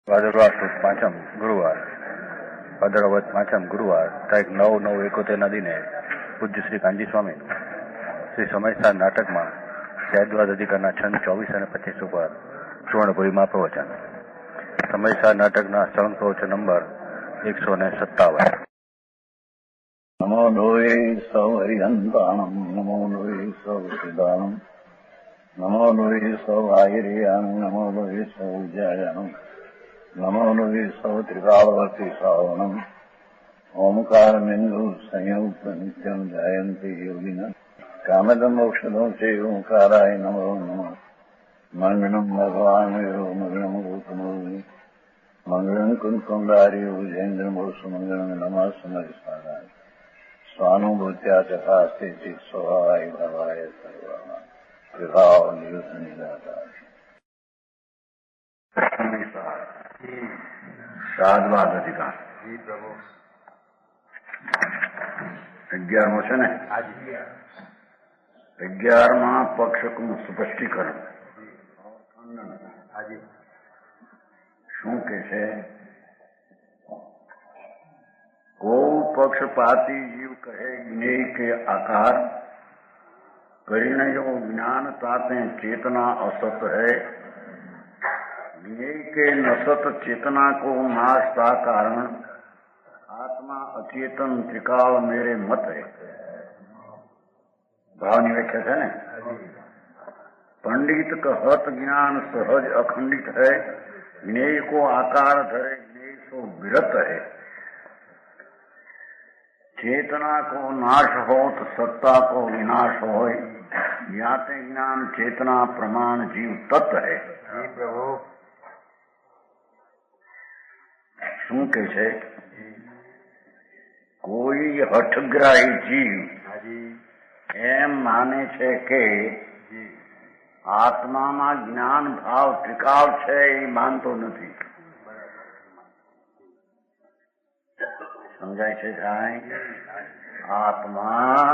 ભાદરવા સુદ પાંચમ ગુરુવાર ભાદરવદ પાંચમ ગુરુવાર તારીખ 9/9/71 દિને પૂજ્ય શ્રી કાનજી સ્વામીનું શ્રી સમયસાર નાટકમાં સૈદવાદ અધિકારના છંદ 24 અને 25 ઉપર સુવર્ણપુરીમાં પ્રવચન. સમયસાર નાટકના સળંગ પ્રવચન નંબર 157. નમો લોહે સૌ હરિહંતાણમ નમો લોહે સૌ સિદ્ધાણમ નમો લોહે સૌ આયર્યાણમ નમો લોહે સૌ જયાણમ નમો લોહે સૌ ત્રિકાળવર્તી શ્રાવણમ ઓમકારમેન્દુ સંયુક્ત નિત્યમ જાયંતી યોગિના કામદમ ઔષધો છે ઓંકારાય નમો નમઃ. મંગળમ ભગવાન મંગળમ ગૌતમો મંગળમ કુંકુંડાર્યો જૈન્દ્રમો સુમંગળમ નમઃ સમયસારાય સ્વાનુભૂત્યા ચકાસ્તે સ્વભાવાય ભવાય સર્વા વિભાવ નિયુત નિરાકાર. સાધવાદ અધિકાર 11મો છે ને? 11માં પક્ષકનું સ્પષ્ટીકરણ. શું કે છે? કો પક્ષપાતી જીવ કહે જ્ઞેય કે आकार परिणयो ज्ञान ताते चेतना असत है ज्ञेय के नसत चेतना को नाशता कारण आत्मा अचेतन त्रिकाल मेरे मत है. भावनी व्याख्या है ने? पंडित कहत ज्ञान सहज अखंडित है ज्ञेय को आकार धरे ज्ञेय सो विरत है चेतना को नाश हो तो सत्ता को विनाश हो ज्ञाते ज्ञान चेतना प्रमाण जीव तत्व है. प्रभु શું કે છે? કોઈ હઠગ્રાહી જીવ એમ માને છે કે આત્મામાં જ્ઞાન ભાવ ત્રિકાળ છે એ માનતો નથી. સમજાય છે કાંઈ? આત્મા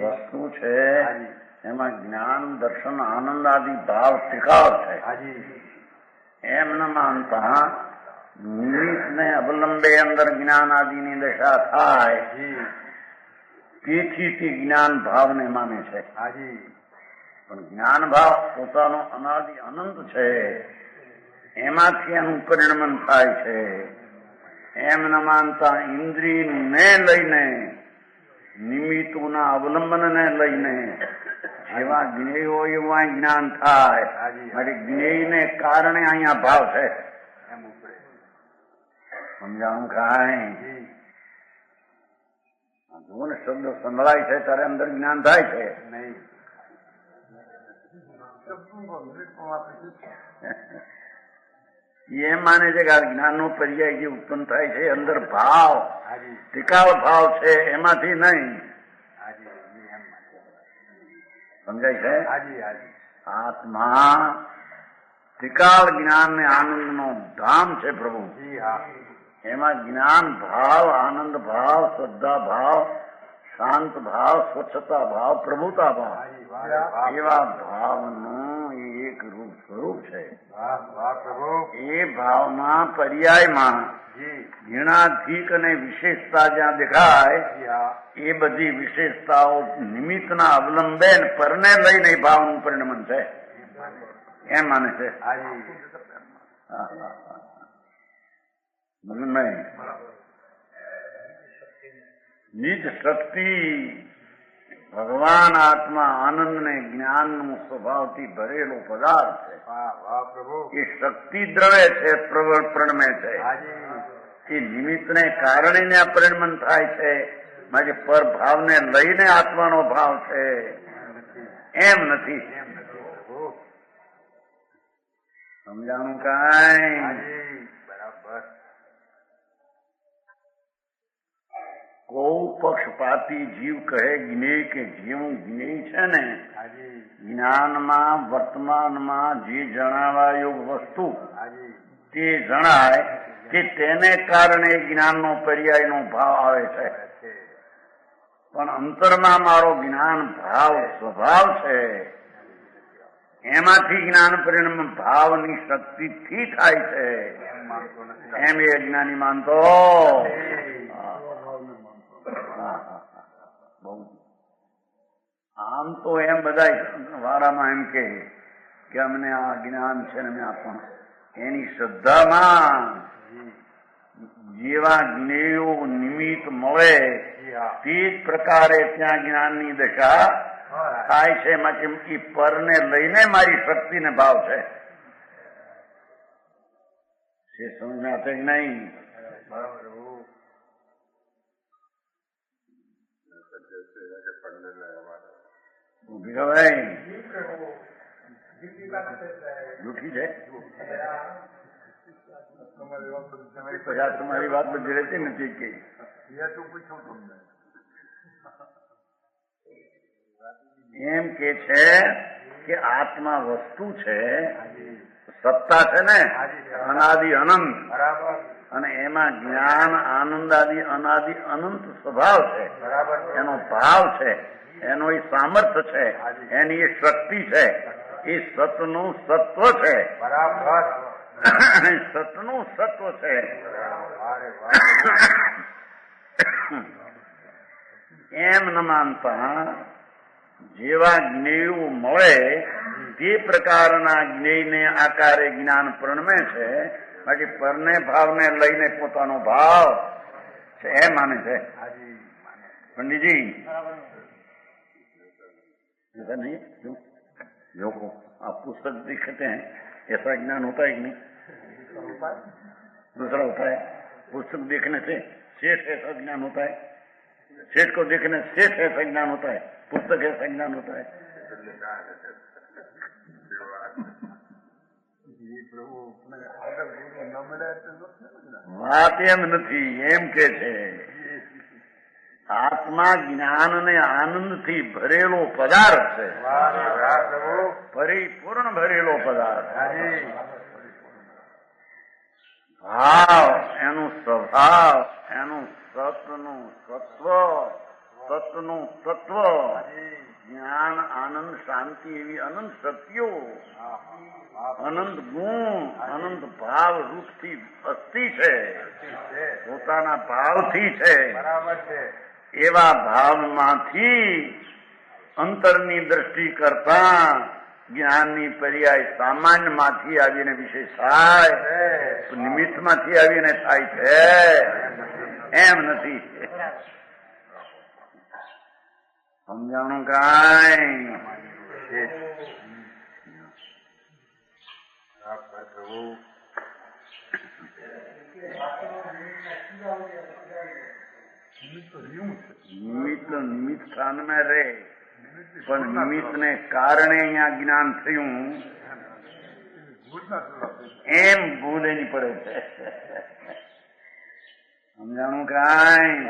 વસ્તુ છે એમાં જ્ઞાન દર્શન આનંદ આદિ ભાવ ત્રિકાળ છે એમ ન માનતા નિમિત્ત ને અવલંબે અંદર જ્ઞાન આદિની દશા થાય તેથી તે જ્ઞાન ભાવને માને છે. પણ જ્ઞાન ભાવ પોતાનો અનાદિ અનંત છે એમાંથી એનું પરિણમન થાય છે એમ ન માનતા ઇન્દ્રિયને લઈને નિમિત્તોના અવલંબનને લઈને જેવા જ્ઞેય હોય એવા જ્ઞાન થાય. માટે જ્ઞેયને કારણે અહીંયા ભાવ છે. સમજાણું કાંઈ? જુઓ ને, શબ્દ સંભળાય છે ત્યારે અંદર જ્ઞાન થાય છે. એમ માને છે કે આ જ્ઞાન નો પર્યાય જે ઉત્પન્ન થાય છે અંદર ભાવ ટિકાવ ભાવ છે એમાંથી નહીં. સમજાય છે? આત્મા ત્રિકાળ જ્ઞાન ને આનંદ નો ધામ છે પ્રભુ. એમાં જ્ઞાન ભાવ, આનંદ ભાવ, શ્રદ્ધા ભાવ, શાંત ભાવ, સ્વચ્છતા ભાવ, પ્રભુતા ભાવ એવા ભાવનું એક રૂપ સ્વરૂપ છે. એ ભાવમાં પર્યાયમાં ગુણાધિક અને વિશેષતા જ્યાં દેખાય એ બધી વિશેષતાઓ નિમિત્તના અવલંબે પરને લઈને ભાવનું પરિણમન છે એમ માને છે. નિજ શક્તિ ભગવાન આત્મા આનંદ ને જ્ઞાન નું સ્વભાવથી ભરેલો પદાર્થ છે. એ શક્તિ દ્રવ્ય છે, પ્રણમે છે. એ નિમિત્તને કારણે આ પરિણમન થાય છે. માટે પર ભાવને લઈને આત્માનો ભાવ છે એમ નથી. સમજાણું કાંઈ? બરાબર. કો પક્ષપાતી જીવ કહે જ્ઞેય કે જેવું જ્ઞેય છે ને જ્ઞાનમાં વર્તમાનમાં જે જણાવા યોગ વસ્તુ તે જણાય કે તેને કારણે જ્ઞાનનો પર્યાયનો ભાવ આવે છે. પણ અંતરમાં મારો જ્ઞાન ભાવ સ્વભાવ છે એમાંથી જ્ઞાન પરિણામ ભાવની શક્તિથી થાય છે. એમ એ અજ્ઞાની માનતો. બહુ આમ તો એમ બધા વારામાં એમ કે અમને આ જ્ઞાન છે ને અમે આપવાનું. એની શ્રદ્ધામાં જેવા જ્ઞેયો નિમિત્ત મળે તે જ પ્રકારે ત્યાં જ્ઞાનની દશા થાય છે. એમાં કે એ પરને લઈને મારી શક્તિને ભાવ છે. એ સમજમાં કે નહીં? જૂઠી છે તમારી વાત બધી રહેતી નથી કે એમ કે છે કે આત્મા વસ્તુ છે, સત્તા છે ને અનાદિ અનંત, અને એમાં જ્ઞાન આનંદાદિ અનાદિ અનંત સ્વભાવ છે, એનો ભાવ છે, એનો એ સામર્થ્ય છે, એની એ શક્તિ છે, એ સતનું સત્વ છે. સતનું સત્વ છે. એમ ન માનતા જેવા જ્ઞેયો મળે તે પ્રકારના જ્ઞેયને આકારે જ્ઞાન પ્રણમે છે. બાકી પરને ભાવને લઈને પોતાનો ભાવ છે એ માને છે. પંડિતજી नहीं जो को आप पुस्तक दिखते हैं ऐसा ज्ञान होता है कि नहीं? दूसरा होता है पुस्तक देखने से सेठ ऐसा ज्ञान होता है, सेठ को देखने सेठ ऐसा ज्ञान होता है, पुस्तक ऐसा ज्ञान होता है. વાત એમ નથી, એમ કે છે આત્મા જ્ઞાન ને આનંદ થી ભરેલો પદાર્થ છે, પરિપૂર્ણ ભરેલો પદાર્થ. ભાવ એનું સ્વભાવ, એનું સતનું સત્વ, સતનું તત્વ, જ્ઞાન આનંદ શાંતિ એવી અનંત શક્તિઓ, અનંત ગુણ, અનંત ભાવ રૂપથી અસ્થિ છે, પોતાના ભાવથી છે. એવા ભાવમાંથી અંતરની દ્રષ્ટિ કરતા જ્ઞાનની પર્યાય સામાન્યમાંથી આવીને વિશેષ થાય, નિમિત્તમાંથી આવીને થાય છે, એમ નથી. સમજાણું કાંઈ? નિમિત્ત સ્થાનમાં રહે, પણ નિમિત્તને કારણે અહીંયા જ્ઞાન થયું એમ ભૂલ એની પડે છે. સમજાણું કાંઈ?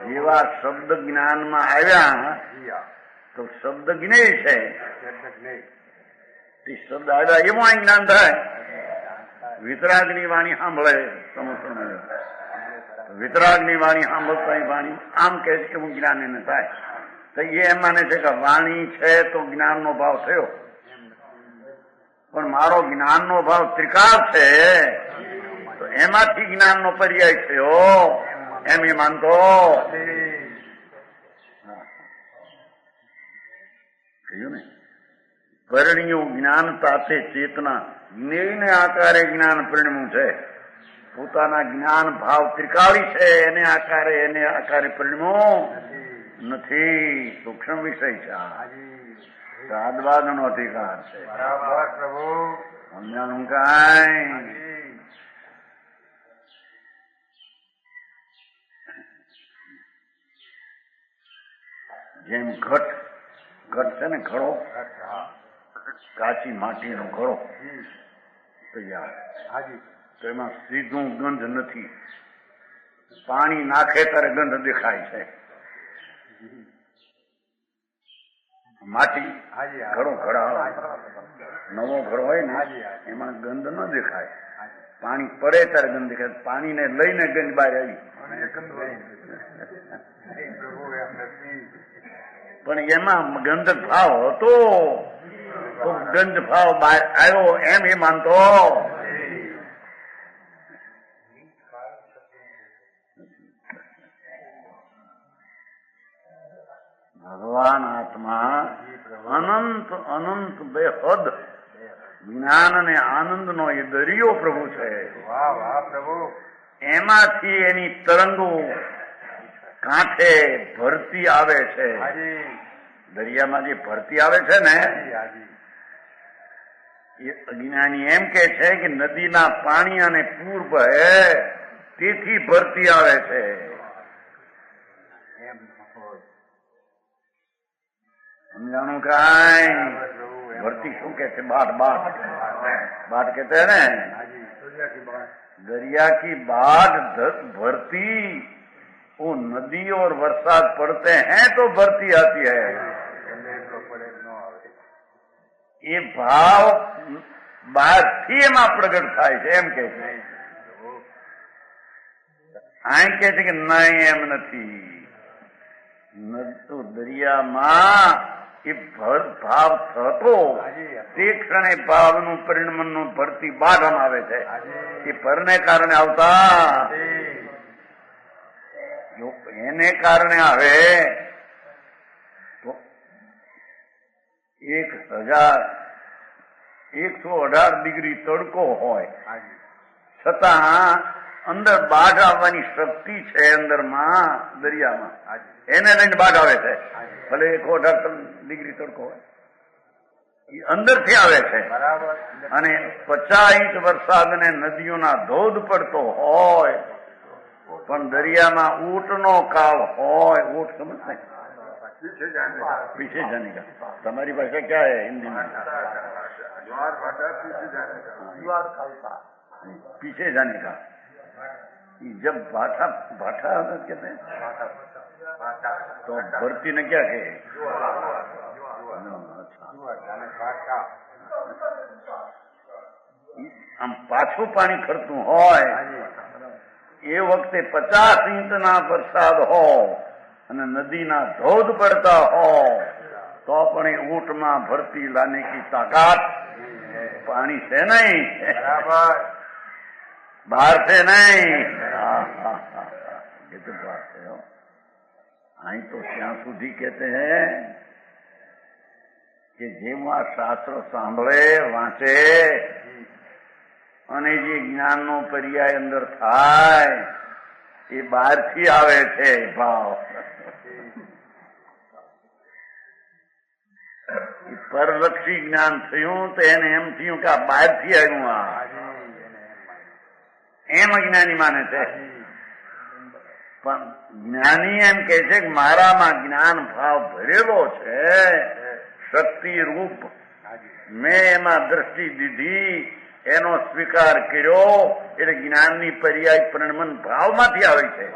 જેવા શબ્દ જ્ઞાનમાં આવ્યા તો શબ્દ જ્ઞેય છે, તે શબ્દ આવ્યા એવું અહીં જ્ઞાન થાય. વિતરાગની વાણી સાંભળે સમસ્યા, વિતરાગની વાણી સાંભળતા વાણી આમ કે એવું જ્ઞાન એને થાય. તો એ એમ માને છે કે વાણી છે તો જ્ઞાનનો ભાવ થયો, પણ મારો જ્ઞાનનો ભાવ ત્રિકાળ છે તો એમાંથી જ્ઞાનનો પર્યાય થયો એમ એ માનતો. કહ્યું ને, પરણ્યું જ્ઞાન તાતે ચેતના, જ્ઞેયને આકારે જ્ઞાન પરિણમ્યું છે. પોતાના જ્ઞાન ભાવ ત્રિકાળી છે, એને આકારે પરિણમ્યો નથી. સૂક્ષ્મ વિષય છે, સાદવાદ નો અધિકાર છે. સમજાણું કાંઈ? જેમ ઘટ છે ને, ઘડો, કાચી માટીનો ઘડો તૈયાર, તો એમાં સીધું ગંધ નથી, પાણી નાખે ત્યારે ગંધ દેખાય છે. માટી ઘડો નવો ઘડો હોય ને એમાં ગંધ ન દેખાય, પાણી પડે ત્યારે ગંધ દેખાય. પાણીને લઈને ગંધ બહાર આવી, પણ એમાં ગંધ ભાવ હતો તો ગંધ ભાવ બહાર આવ્યો એમ એ માનતો. ભગવાન આત્મા અનંત અનંત બેહદ જ્ઞાન અને આનંદનો એ દરિયો પ્રભુ છે. વાહ વાહ પ્રભુ. એમાંથી એની તરંગો કાંઠે ભરતી આવે છે. દરિયામાં જે ભરતી આવે છે ને એ અજ્ઞાની એમ કે છે કે નદીના પાણી અને પૂર બહે તેથી ભરતી આવે છે. સમજાણું કાંઈ? ભરતી શું કે છે? बाट बाट बाट कहते हैं ना, दरिया की बाट भरती, वो नदी और बरसात पड़ते हैं तो भरती आती है. ये भाव બહારથી એમાં પ્રગટ થાય છે એમ કે છે. અહીં કે છે કે નહીં એમ નથી. દરિયામાં એ ભાવ થતો તે ક્ષણે ભાવનું પરિણમનનું ભરતી બાઢમ આવે છે. એ ભરને કારણે આવતા જો એને કારણે આવે તો 1,118 ડિગ્રી તડકો હોય છતાં અંદર બાઢ આવવાની શક્તિ છે અંદરમાં દરિયામાં. એને લઈને બાઢ આવે છે. ભલે 118 ડિગ્રી તડકો હોય એ અંદરથી આવે છે. અને 50 ઇંચ વરસાદ અને નદીઓના ધોધ પડતો હોય પણ દરિયામાં ઊંટનો કાળ હોય. ઊંટ સમજતા पीछे जाने का. तुम्हारी भाषा क्या है हिंदी में? ज्वार भाटा पीछे जाने का. ज्वार खालसा पीछे जाने का. जब भाटा भाटा कहते हैं तो भरती ने क्या कहे? આમ પાછું પાણી ખરતું હોય એ વખતે 50 ઇંચના વરસાદ હોય અને નદીના ધોધ પડતા હોય તો પણ એ ઊંટમાં ભરતી લાને કી તાકાત પાણી છે નહીં, બહાર છે નહીં. એ તો બાત છે. અહીં તો ત્યાં સુધી કહેતે હૈ કે જેમાં શાસ્ત્ર સાંભળે વાંચે અને જે જ્ઞાનનો પર્યાય અંદર થાય એ બહારથી આવે છે ભાવ. પરલક્ષી જ્ઞાન થયું તો એને એમ થયું કે આ બહારથી આવ્યું. આ એમ અજ્ઞાની માને છે. પણ જ્ઞાની એમ કે છે કે મારામાં જ્ઞાન ભાવ ભરેલો છે, શક્તિ રૂપ. મેં એમાં દ્રષ્ટિ દીધી, એનો સ્વીકાર કર્યો એટલે જ્ઞાનની પર્યાય પરિણમન ભાવમાંથી આવી છે.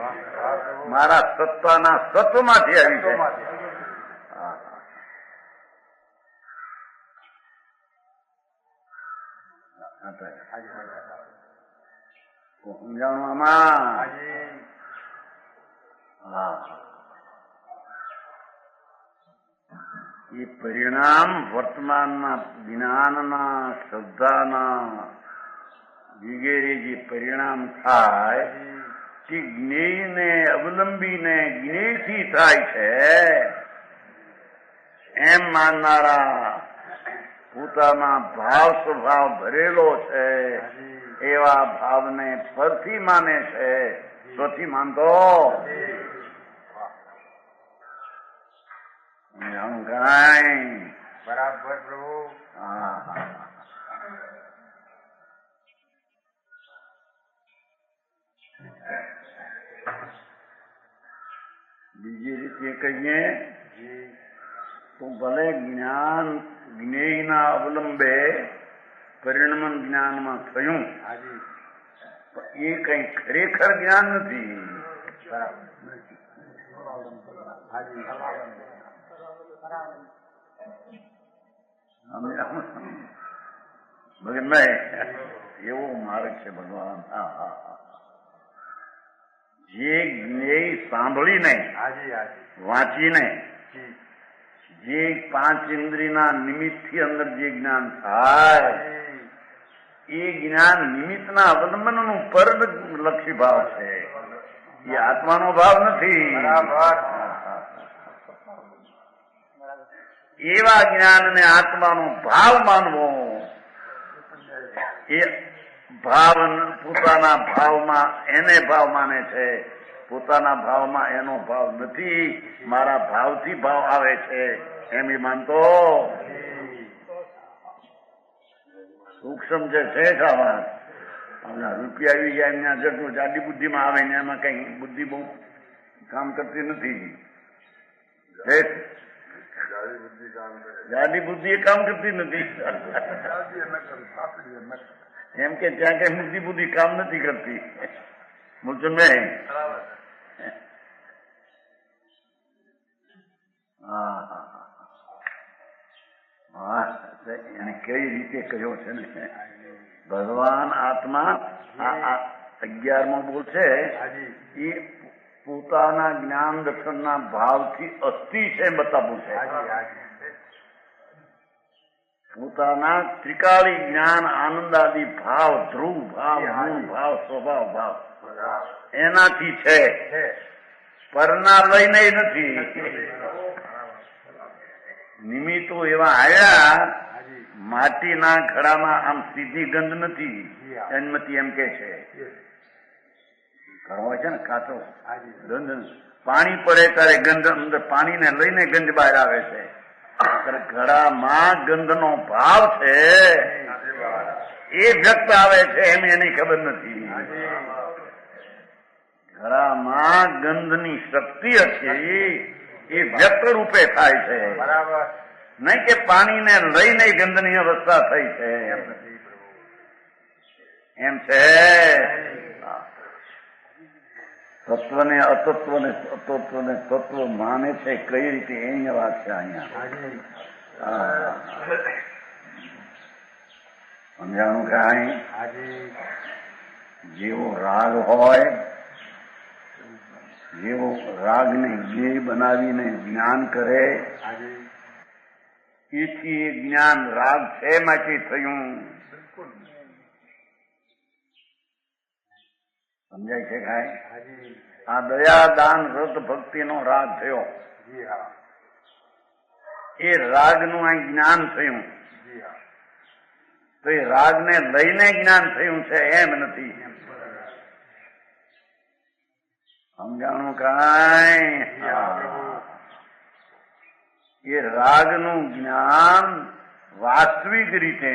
મારા સત્તાના સત્વમાંથી આવી છે. સમજાવવામાં એ પરિણામ વર્તમાનના જ્ઞાનના શ્રદ્ધાના વગેરે જે પરિણામ થાય તે જ્ઞેયને અવલંબીને જ્ઞેયથી થાય છે એમ માનનારા, પોતામાં ભાવ સ્વભાવ ભરેલો છે એવા ભાવને પરથી માને છે, સ્વથી માનતો કઈ. બરાબર પ્રભુ. બીજી રીતે કહીએ તો ભલે જ્ઞાન જ્ઞેયના અવલંબે પરિણમન જ્ઞાનમાં થયું એ કઈ ખરેખર જ્ઞાન નથી. ભગવાન એવો માર્ગ છે ભગવાન. જે જ્ઞેય સાંભળીને વાંચીને જે 5 ઇન્દ્રિયના નિમિત્તથી અંદર જે જ્ઞાન થાય એ જ્ઞાન નિમિત્તના અવલંબનનું પરલક્ષી ભાવ છે. એ આત્માનો ભાવ નથી. એવા જ્ઞાનને આત્માનો ભાવ માનવો, એ ભાવ પોતાના ભાવમાં એને ભાવ માને છે, પોતાના ભાવમાં એનો ભાવ નથી, મારા ભાવથી ભાવ આવે છે એમ એ માનતો. સૂક્ષ્મ છે આ વાત. હમણાં રૂપિયા આવી ગયા એમના જેટલું જાડી બુદ્ધિમાં આવે ને એમાં કઈ બુદ્ધિ બહુ કામ કરતી નથી. જાડી બુદ્ધિ એ કામ કરતી નથી. એમ કે ત્યાં કઈ બુદ્ધિ બુદ્ધિ કામ નથી કરતી. મૂળચંદભાઈ, હા, એને કઈ રીતે કહ્યો છે ને, ભગવાન આત્મા 11મો બોલ છે એ પોતાના જ્ઞાન દર્શનના ભાવથી અસ્થિ છે બતાવવું છે. પોતાના ત્રિકાળી જ્ઞાન આનંદાદી ભાવ, ધ્રુવ ભાવ, મૂળ ભાવ, સ્વભાવ ભાવ એનાથી છે, પરના લઈને નથી. નિમિત્તો એવા આવ્યા, માટીના ઘડામાં આમ સીધી ગંધ નથી, જન્મથી એમ કે છે. ઘડો છે ને કાચો, ગંધ પાણી પડે ત્યારે ગંધ અંદર, પાણીને લઈને ગંધ બહાર આવે છે. ઘડામાં ગંધનો ભાવ છે એ વ્યક્ત આવે છે એમ એની ખબર નથી. ઘડામાં ગંધની શક્તિ હતી એ વ્યક્ત રૂપે થાય છે, નહીં કે પાણીને લઈને ગંધની અવસ્થા થઈ છે એમ છે. તત્વને અતત્વને અતત્વને તત્વ માને છે કઈ રીતે એની વાત છે અહીંયા. સમજાણું કાંઈ? જેવો રાગ હોય, જેવો રાગને જ્ઞેય બનાવીને જ્ઞાન કરે, એથી એ જ્ઞાન રાગ છે માંથી થયું. સમજાય છે કાંઈ? આ દયા દાન વ્રત ભક્તિનો રાગ થયો, એ રાગનું આ જ્ઞાન થયું. તો એ રાગને લઈને જ્ઞાન થયું છે એમ નથી. સમજાણું કાંઈ? એ રાગનું જ્ઞાન વાસ્તવિક રીતે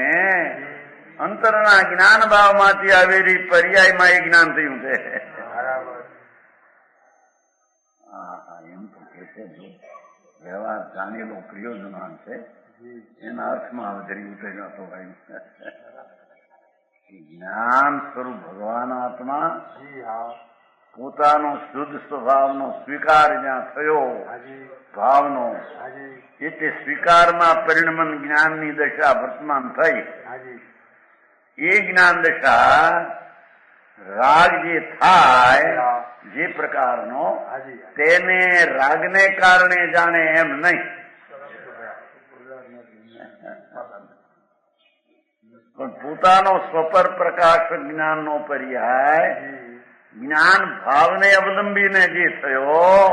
અંતરના જ્ઞાન ભાવમાંથી આવેલી પર્યાયમાં એ જ્ઞાન થયું છે. એમ તો કે છે વ્યવહાર જાણેલો પ્રયોજન છે, એના અર્થમાં અવતરી ઉતર્યો હતો ભાઈ. જ્ઞાન સ્વરૂપ ભગવાન આત્મા પોતાનો શુદ્ધ સ્વભાવનો સ્વીકાર જ્યાં થયો ભાવનો, એટલે સ્વીકારમાં પરિણમન જ્ઞાનની દશા વર્તમાન થઈ. એ જ્ઞાન દશા રાગ જે થાય જે પ્રકારનો, તેને રાગને કારણે જાણે એમ નહીં, પણ પોતાનો સ્વપર પ્રકાશ જ્ઞાનનો પર્યાય જ્ઞાન ભાવને અવલંબીને જે થયો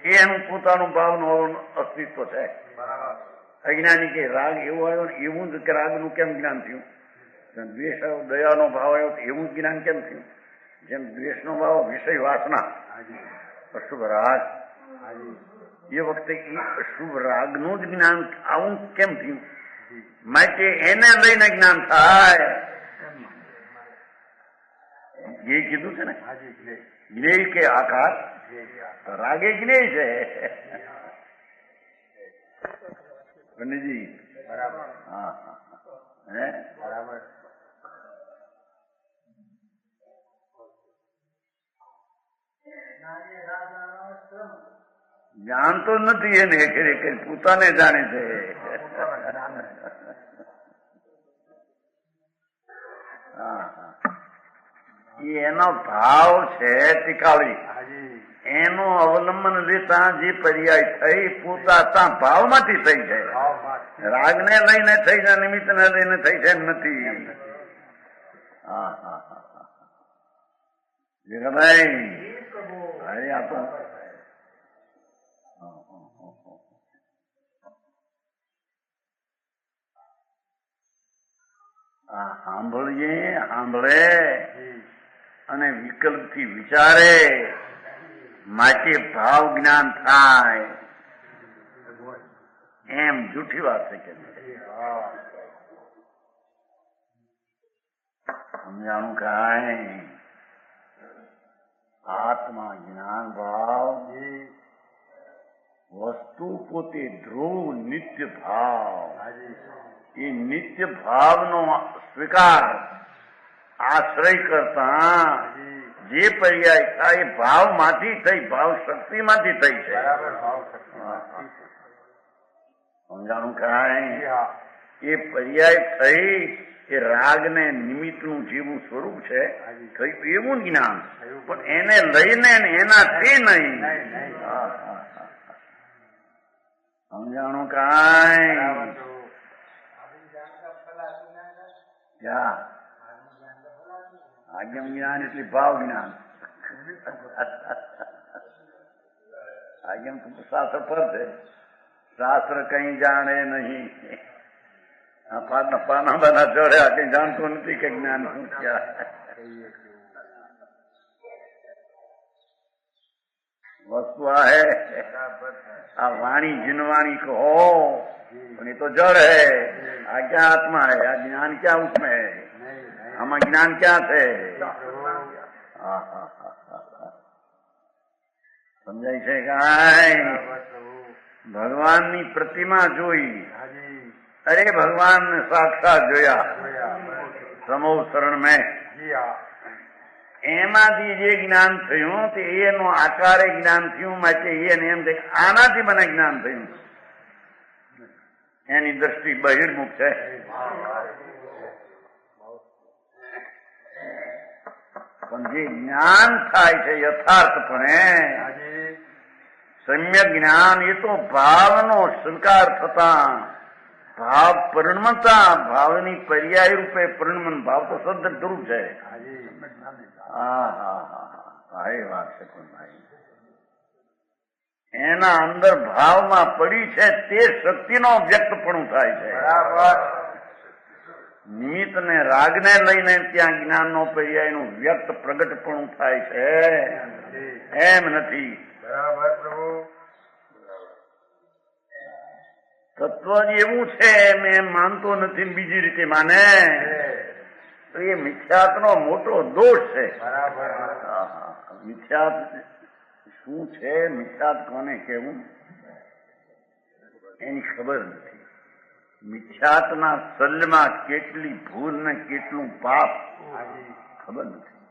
એ એનું પોતાનું ભાવનું અસ્તિત્વ છે. અજ્ઞાની કે રાગ એવો આવ્યો ને એવું જ રાગનું કેમ જ્ઞાન થયું? દ્વેષ આવ્યો, દયાનો ભાવ આવ્યો એવું જ્ઞાન કેમ થયું? જેમ દ્વેષનો ભાવ વિષય વાસના, અશુભ રાગ, એ વખતે એ અશુભ રાગનું જ જ્ઞાન આવું કેમ થયું? માટે એને લઈને જ્ઞાન થાય. એ કીધું છે ને, જ્ઞેય કે આકાર, રાગે જ્ઞેય છે. પંડિતજી, હા હે બરાબર. જાણતો નથી એને, પોતાને જાણે છે. એનો ભાવ છે ટીકાળી, એનું અવલંબન લેતા જે પર્યાય થઈ પોતા ભાવમાંથી થઈ છે. રાગને લઈને થઈ છે, નિમિત્તને લઈને થઈ છે નથી. હા હા હા ભાઈ, અરે આ તો આ સાંભળે અને વિકલ્પથી વિચારે માટે ભાવ જ્ઞાન થાય એમ જૂઠી વાત છે કે સમજાણું કાંઈ આત્મા જ્ઞાન ભાવ વસ્તુ પોતે ધ્રુવ નિત્ય ભાવ એ નિત્ય ભાવનો સ્વીકાર આશ્રય કરતા જે પર્યાય થાય એ ભાવમાંથી થઈ ભાવ શક્તિમાંથી થઈ છે સમજાણું કાંઈ એ પર્યાય થઈ એ રાગને નિમિત્તનું જેવું સ્વરૂપ છે થયું એવું જ્ઞાન પણ એને લઈને એનાથી નહીં સમજાણું કાંઈ આજ્ઞમ જ્ઞાન એટલે ભાવ જ્ઞાન આજ્ઞમ તો શાસ્ત્ર પર છે શાસ્ત્ર કઈ જાણે નહીં પાના બાના ચડ્યા કઈ જાણતો નથી કે જ્ઞાન શું ક્યાં વસ્તુ આ આ વાણી જીનવાણી કહો પણ એ તો જड़ है આ ક્યાં આત્મા है આ જ્ઞાન ક્યાં उसमें है આમાં જ્ઞાન ક્યાં છે સમજાય છે કાંઈ ભગવાનની પ્રતિમા જોઈ અરે ભગવાન સાક્ષાત જોયા સમો શરણ મેં એમાંથી જે જ્ઞાન થયું તે એનો આકારે જ્ઞાન થયું માટે એને એમ થાય આનાથી મને જ્ઞાન થયું એની દ્રષ્ટિ બહિર્મુખ છે પણ જે જ્ઞાન થાય છે યથાર્થપણે સમ્યક જ્ઞાન એ તો ભાવનો સ્વીકાર થતા ભાવ પરિણમતા ભાવની પર્યાય રૂપે પરિણમન ભાવ તો સદ ધ્રુવ છે એ વાત છે પણ ભાઈ એના અંદર ભાવમાં પડી છે તે શક્તિનો વ્યક્તપણું થાય છે નિમિત્ત ને રાગને લઈને ત્યાં જ્ઞાનનો પર્યાયનું વ્યક્ત પ્રગટપણું થાય છે એમ નથી તત્વ એવું છે એમ માનતો નથી બીજી રીતે માને તો એ મિથ્યાત્વનો મોટો દોષ છે મિથ્યાત્વ શું છે મિથ્યાત્વ કોને કહેવું એની ખબર નથી મિથ્યાત્વના સલ્યમાં કેટલી ભૂલ ને કેટલું પાપ ખબર નથી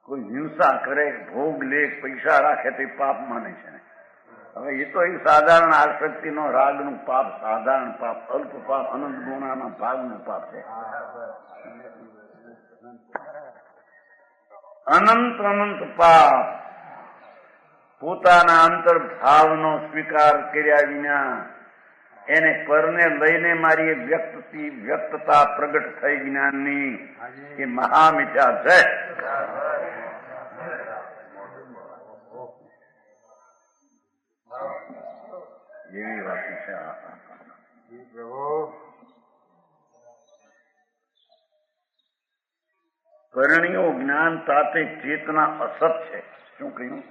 કોઈ હિંસા કરે ભોગ લે પૈસા રાખે તે પાપ માને છે હવે એ તો એ સાધારણ આસક્તિનો રાગનું પાપ સાધારણ પાપ અલ્પ પાપ અનંત ગુણાના ભાગનું પાપ છે અનંત પાપ પોતાના અંતર ભાવનો સ્વીકાર કર્યા વિના એને પરને લઈને મારી વ્યક્તતા પ્રગટ થઈ જ્ઞાનની એ મહામિથ્યા છે એવી વાત છે પરણીયો જ્ઞાન તાતે ચેતના અસત છે શું કહ્યું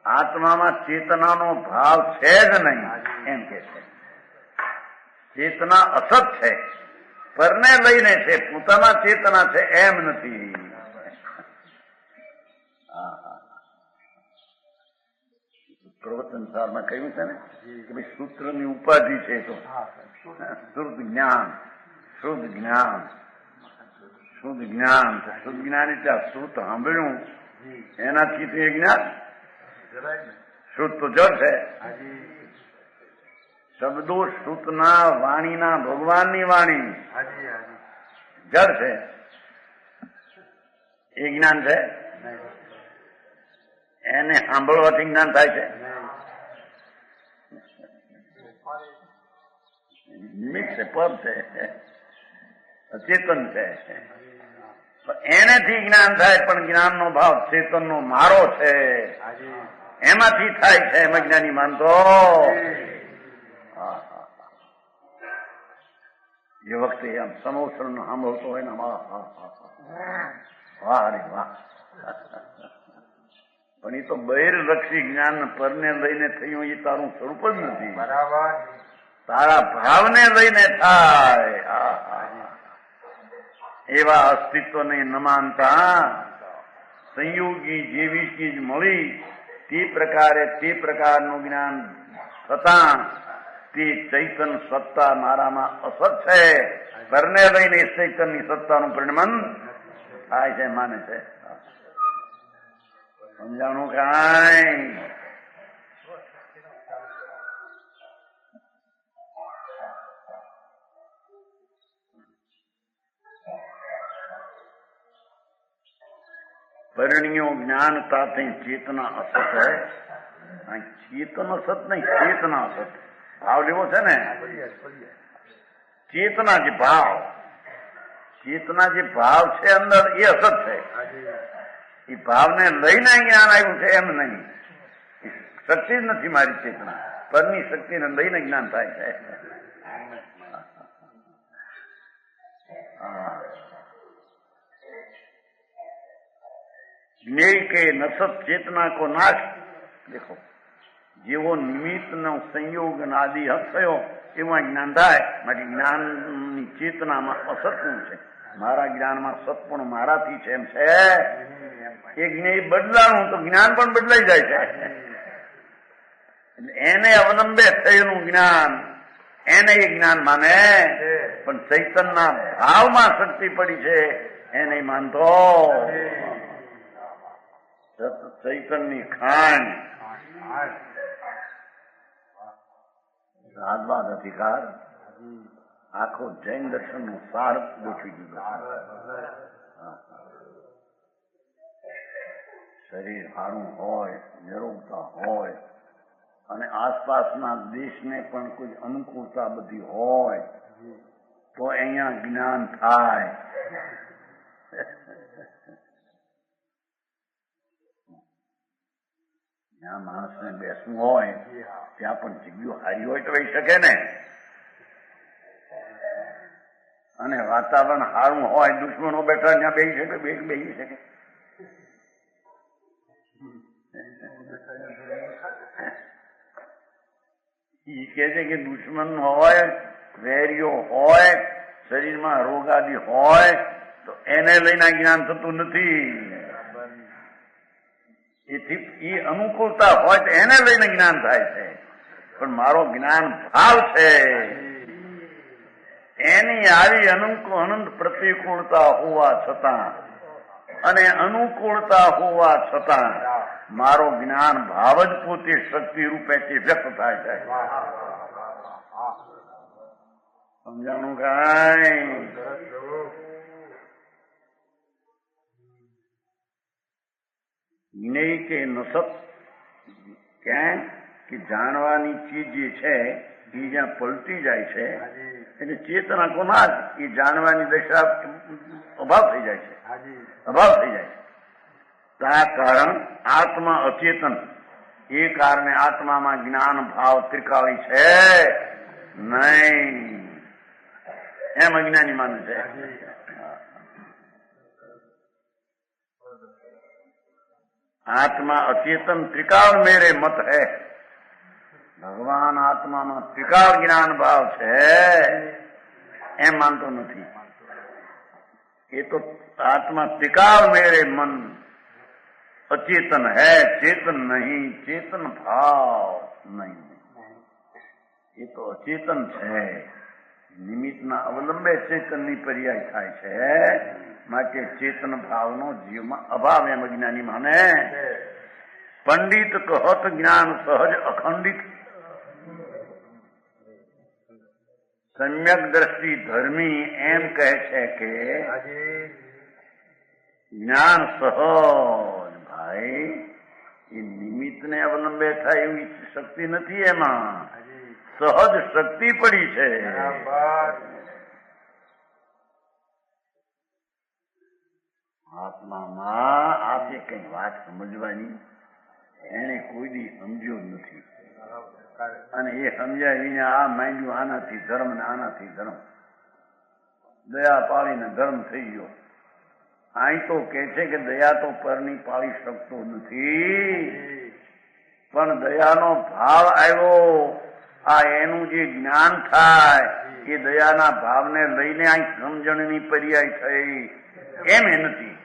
આત્મામાં ચેતનાનો ભાવ છે જ નહીં એમ કે છે ચેતના અસત છે પરને લઈને છે પોતામાં ચેતના છે એમ નથી પ્રવચન સારમાં કહ્યું છે ને કે ભાઈ સૂત્રની ઉપાધિ છે તો શુદ્ધ જ્ઞાન શુદ્ધ જ્ઞાન શુદ્ધ જ્ઞાન શુદ્ધ જ્ઞાન એટલે શ્રુત સાંભળ્યું એનાથી તો એ જ્ઞાન શુદ્ધ તો જળ છે શબ્દો શ્રુતના વાણીના ભગવાનની વાણી જળ છે એ જ્ઞાન છે એને સાંભળવાથી જ્ઞાન થાય છે નિમિત્ત છે પદ છે ચેતન છે એનેથી જ્ઞાન થાય પણ જ્ઞાનનો ભાવ ચેતનનો મારો છે એમાંથી થાય છે એમ જ્ઞાની માનતો એ વખતે આમ સમોસર સાંભળતો હોય ને વાહ વાહ રે વાહ. પણ એ તો બહિર્લક્ષી જ્ઞાન પરને લઈને થયું એ તારું સ્વરૂપ જ નથી. બરાબર. તારા ભાવને લઈને થાય. એવા અસ્તિત્વને ન માનતા સંયોગી જેવી ચીજ મળી તે પ્રકારે તે પ્રકારનું જ્ઞાન થતા તે ચૈતન સત્તા મારામાં અસત છે. પરને લઈને ચૈતનની સત્તાનું પરિણમન થાય છે, માને છે. સમજાણું કાંઈ? परिणियों ज्ञान ताते चेतना असत है. चेतन असत नहीं, चेतना असत. भाव लेवो છે ને, ચેતના જે ભાવ, ચેતના જે ભાવ છે અંદર એ અસત છે. એ ભાવને લઈને જ્ઞાન આવ્યું છે એમ નહીં. શક્તિ જ નથી મારી ચેતના, પરની શક્તિને લઈને જ્ઞાન થાય છે. ज्ञेय के नसत चेतना को नाश. देखो, જેવો નિમિત્તનો સંયોગ આદિ થયો એમાં જ્ઞાન થાય. માટે જ્ઞાનની ચેતનામાં અસતપૂર્ણ છે. મારા જ્ઞાનમાં સત્પૂર્ણ મારાથી છે એમ છે. એ જ્ઞેય બદલાણું તો જ્ઞાન પણ બદલાઈ જાય છે. એને અવલંબે થયેલું જ્ઞાન એને એ જ્ઞાન માને. પણ ચૈતનના ભાવમાં શક્તિ પડી છે એને માનતો. ચૈતનની ખાંડ રાતબાદ અધિકાર આખો જૈન દર્શન નું સાર ગોઠવી દીધો. શરીર સારું હોય, નિરોગતા હોય અને આસપાસના દેશને પણ કોઈ અનુકૂળતા બધી હોય તો અહીંયા જ્ઞાન થાય. જ્યાં માણસને બેસવું હોય ત્યાં પણ જગ્યા હારી હોય તો રહી શકે ને. અને વાતાવરણ સારું હોય, દુશ્મનો બેઠા ત્યાં બેસી શકે, બેસી શકે. એ કે છે કે દુશ્મન હોય, વેરીઓ હોય, શરીરમાં રોગાદી હોય તો એને લઈને જ્ઞાન થતું નથી. એથી એ અનુકૂળતા હોય તો એને લઈને જ્ઞાન થાય છે. પણ મારો જ્ઞાન ભાવ છે એની આવી અનંત પ્રતિકૂળતા હોવા છતાં અને અનુકૂળતા હોવા છતાં મારો જ્ઞાન ભાવ જ પોતે શક્તિ રૂપે વ્યક્ત થાય છે. સમજાણું કાંઈ? જ્ઞેય કે નસત ક્યાં કે જાણવાની ચીજ જે છે એ જ્યાં પલટી જાય છે એટલે ચેતના કોના એ જાણવાની દશા અભાવ થઈ જાય છે. અભાવ થઈ જાય છે. તા કારણ આત્મા અચેતન. એ કારણે આત્મામાં જ્ઞાન ભાવ ત્રિકાળી છે નહીં એમ અજ્ઞાની માને છે. आत्मा अचेतन त्रिकाल मेरे मत है. भगवान आत्माમાં ત્રિકાળ જ્ઞાન ભાવ છે એમ માનતો નથી. એ તો આત્મા ત્રિકાળ મેરે મન अचेतन है, चेतन नहीं, चेतन भाव नहीं. એ તો અચેતન છે. નિમિત્તના અવલંબે ચેતનની પર્યાય થાય છે. માટે ચેતન ભાવનો જીવમાં અભાવ એમ અજ્ઞાની માને. પંડિત કહત જ્ઞાન સહજ અખંડિત. સમ્યક દ્રષ્ટિ ધર્મી એમ કહે છે કે જ્ઞાન સહજ ભાઈ એ નિમિત્તને અવલંબે થાય એવી શક્તિ નથી. એમાં સહજ શક્તિ પડી છે. આત્મામાં આપે કઈ વાત સમજવાની એને કોઈ દી સમજ્યો નથી. અને એ સમજાવીને આ માંડ્યું આનાથી ધર્મ ને આનાથી ધર્મ. દયા પાળીને ધર્મ થઈ ગયો. અહીં તો કે છે કે દયા તો પરની પાળી શકતો નથી, પણ દયાનો ભાવ આવ્યો, આ એનું જે જ્ઞાન થાય એ દયાના ભાવને લઈને આ સમજણની પર્યાય થઈ, એમ એ નથી.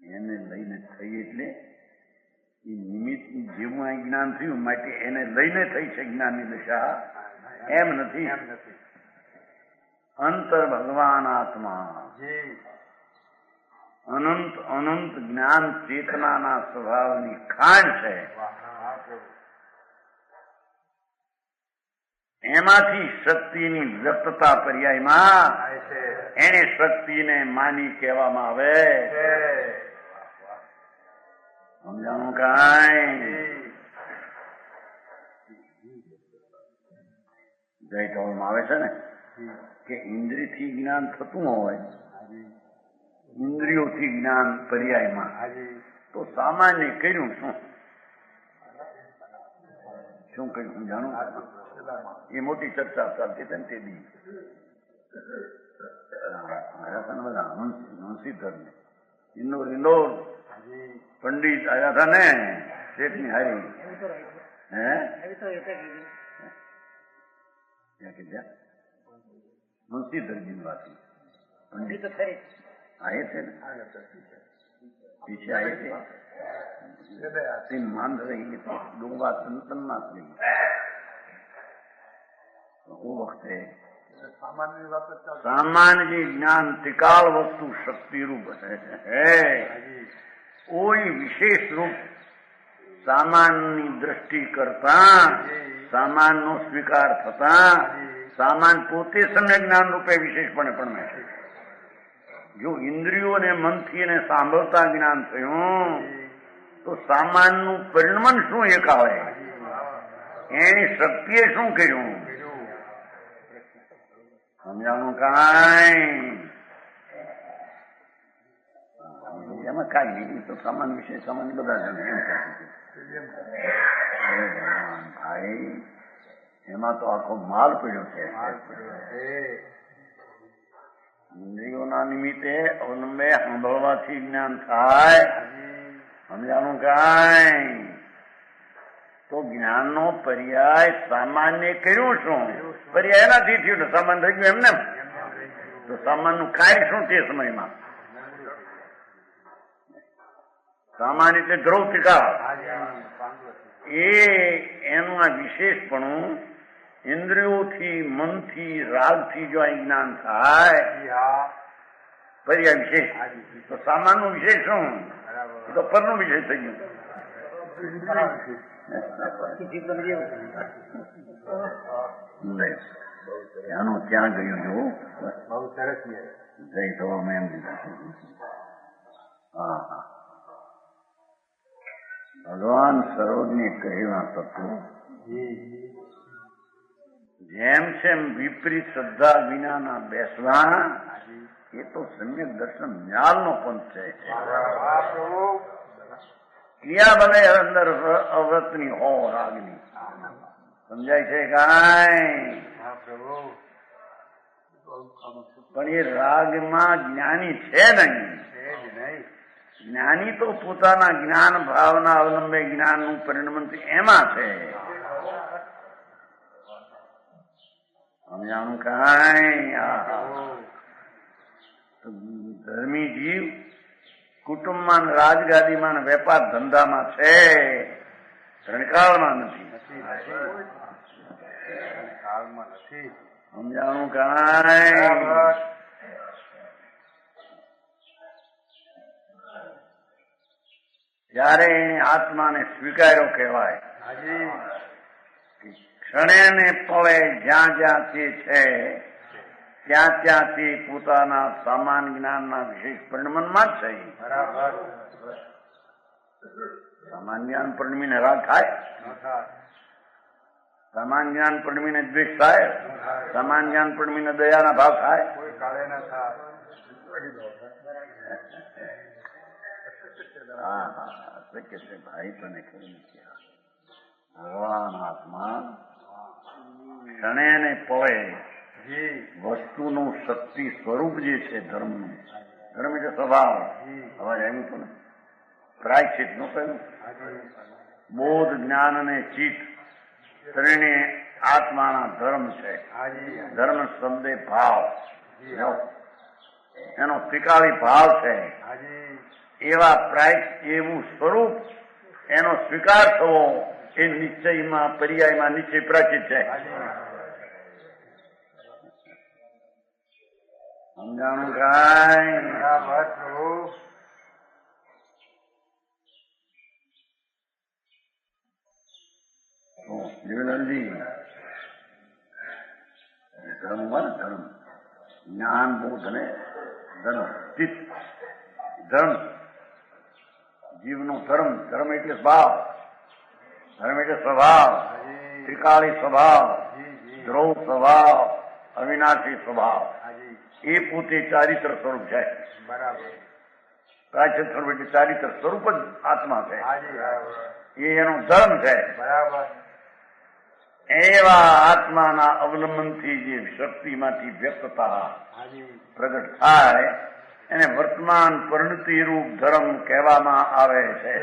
એને લઈને થઈ એટલે એ નિમિત્ત જેવું આ જ્ઞાન થયું માટે એને લઈને થઈ છે જ્ઞાનની દશા, એમ નથી. અંતર ભગવાન આત્મા અનંત અનંત જ્ઞાન ચેતનાના સ્વભાવની ખાણ છે. એમાંથી શક્તિની વ્યક્તતા પર્યાયમાં એને શક્તિને માની કહેવામાં આવે. સમજાણું કાંઈ? જયટોળમાં આવે છે ને કે ઇન્દ્રિયથી જ્ઞાન થતું હોય, ઇન્દ્રિયોથી જ્ઞાન પર્યાયમાં, તો સામાન્ય કર્યું શું કર્યું સમજાણું? એ મોટી ચર્ચા ચાલતી હતી ને તે દી બધા હંસીધર ને ઇન્દોર પંડિત આવ્યા હતા ને શેઠની હારી, હંસીધરજી વાથી પંડિત આયે थे ना, पीछे आए थे, तीन मान रही थी, दो बात संतन ना थी. वो वक्त सामान्य ज्ञान त्रिकाल वस्तु शक्ति रूप है, कोई विशेष रूप सामान्य दृष्टि करता सामान्य नो स्वीकार थता सामान्य પોતે સમ્યક જ્ઞાન રૂપે વિશેષપણે પણ મેં જો ઇન્દ્રિયોને મનથી એને સાંભળતા જ્ઞાન થયું તો સામાનનું પરિણમન શું એક આવે, એની શક્તિએ શું કર્યું સમજાણું કાંઈ? એમાં કાંઈ નહીં, તો સામાન વિશે સામાન્ય બધા જણ ભાઈ એમાં તો આખો માલ પડ્યો છે. ઇન્દ્રિયોના નિમિત્તે અવલંબે સાંભળવાથી જ્ઞાન થાય, સમજાણું કાંઈ? તો જ્ઞાનનો પર્યાય સામાન્ય કર્યું શું? પર્યાય એનાથી થયું તો સામાન થઈ ગયું એમને. તો સામાનનું કાર્ય શું તે સમયમાં? સામાન્ય એટલે દ્રૌતિકા, એનું આ વિશેષપણું ઇન્દ્રિયોથી મનથી રાગથી જો આ જ્ઞાન થાય પર્યાય વિશેષ, તો સામાનનું વિશેષ શું? તો પરનું વિશેષ થઈ ગયું. આનું ક્યાં ગયું જો બહુ સરસ જય તો અમે એમ દીધા. હા હા, ભગવાન સરોજને કહેવા તત્વો જેમ છે વિપરીત શ્રદ્ધા વિનાના બેસવા એ તો સમ્યક દર્શન ન્યાલનો પંથ છે. ક્રિયા ભલે અંદર અવ્રતની હો રાગની, સમજાય છે કાંઈ? પણ એ રાગમાં જ્ઞાની છે નહીં. જ્ઞાની તો પોતાના જ્ઞાન ભાવના અવલંબે જ્ઞાનનું પરિણમન એમાં છે. સમજાણું કાંઈ? ધર્મી જીવ કુટુંબમાં રાજગાદીમાં વેપાર ધંધામાં છે, રણકાળમાં નથી. સમજાણું કાંઈ? ત્યારે એને આત્માને સ્વીકાર્યો કહેવાય. ક્ષણે ને પળે જ્યાં જ્યાંથી છે ત્યાં ત્યાંથી પોતાના સામાન જ્ઞાનના વિશેષ પરિણમનમાં જ છે. સામાન જ્ઞાન પરિણમીને રાગ થાય? સામાન જ્ઞાન પરિણમીને દ્વેષ થાય? સામાન જ્ઞાન પરિણમીને દયાના ભાવ થાય? હા હા, શક્ય છે ભાઈ, તને ખરું નથી. ભગવાન આત્મા ક્ષણે ને પળે વસ્તુનું શક્તિ સ્વરૂપ જે છે ધર્મનું, ધર્મ એટલે સ્વભાવ, અવાજ આવ્યું હતું ને, પ્રાયશ્ચિત નું કહ્યું, બોધ જ્ઞાન અને ચિત્ત ત્રણે આત્માના ધર્મ છે. ધર્મ શબ્દે ભાવ, એનો ત્રિકાળી ભાવ છે. એવા એવું સ્વરૂપ એનો સ્વીકાર થવો એ નિશ્ચયમાં પર્યાયમાં નિશ્ચય પ્રાચિત છે. સમજાણું કાંઈ? જીવનજી ધર્મમાં ધર્મ, જ્ઞાન બોધ અને ધર્મ, ચિત્ત ધર્મ, જીવનો ધર્મ. ધર્મ એટલે સ્વભાવ, ધર્મ એટલે સ્વભાવ, ત્રિકાળી સ્વભાવ, ધ્રુવ સ્વભાવ, અવિનાશી સ્વભાવ. એ પોતે ચારિત્ર સ્વરૂપ છે. પ્રાચીન સ્વરૂપ એટલે ચારિત્ર સ્વરૂપ જ આત્મા છે. એ એનો ધર્મ છે. એવા આત્માના અવલંબનથી જે શક્તિમાંથી વ્યક્તતા પ્રગટ થાય એને વર્તમાન પરિણતિ રૂપ ધર્મ કહેવામાં આવે છે.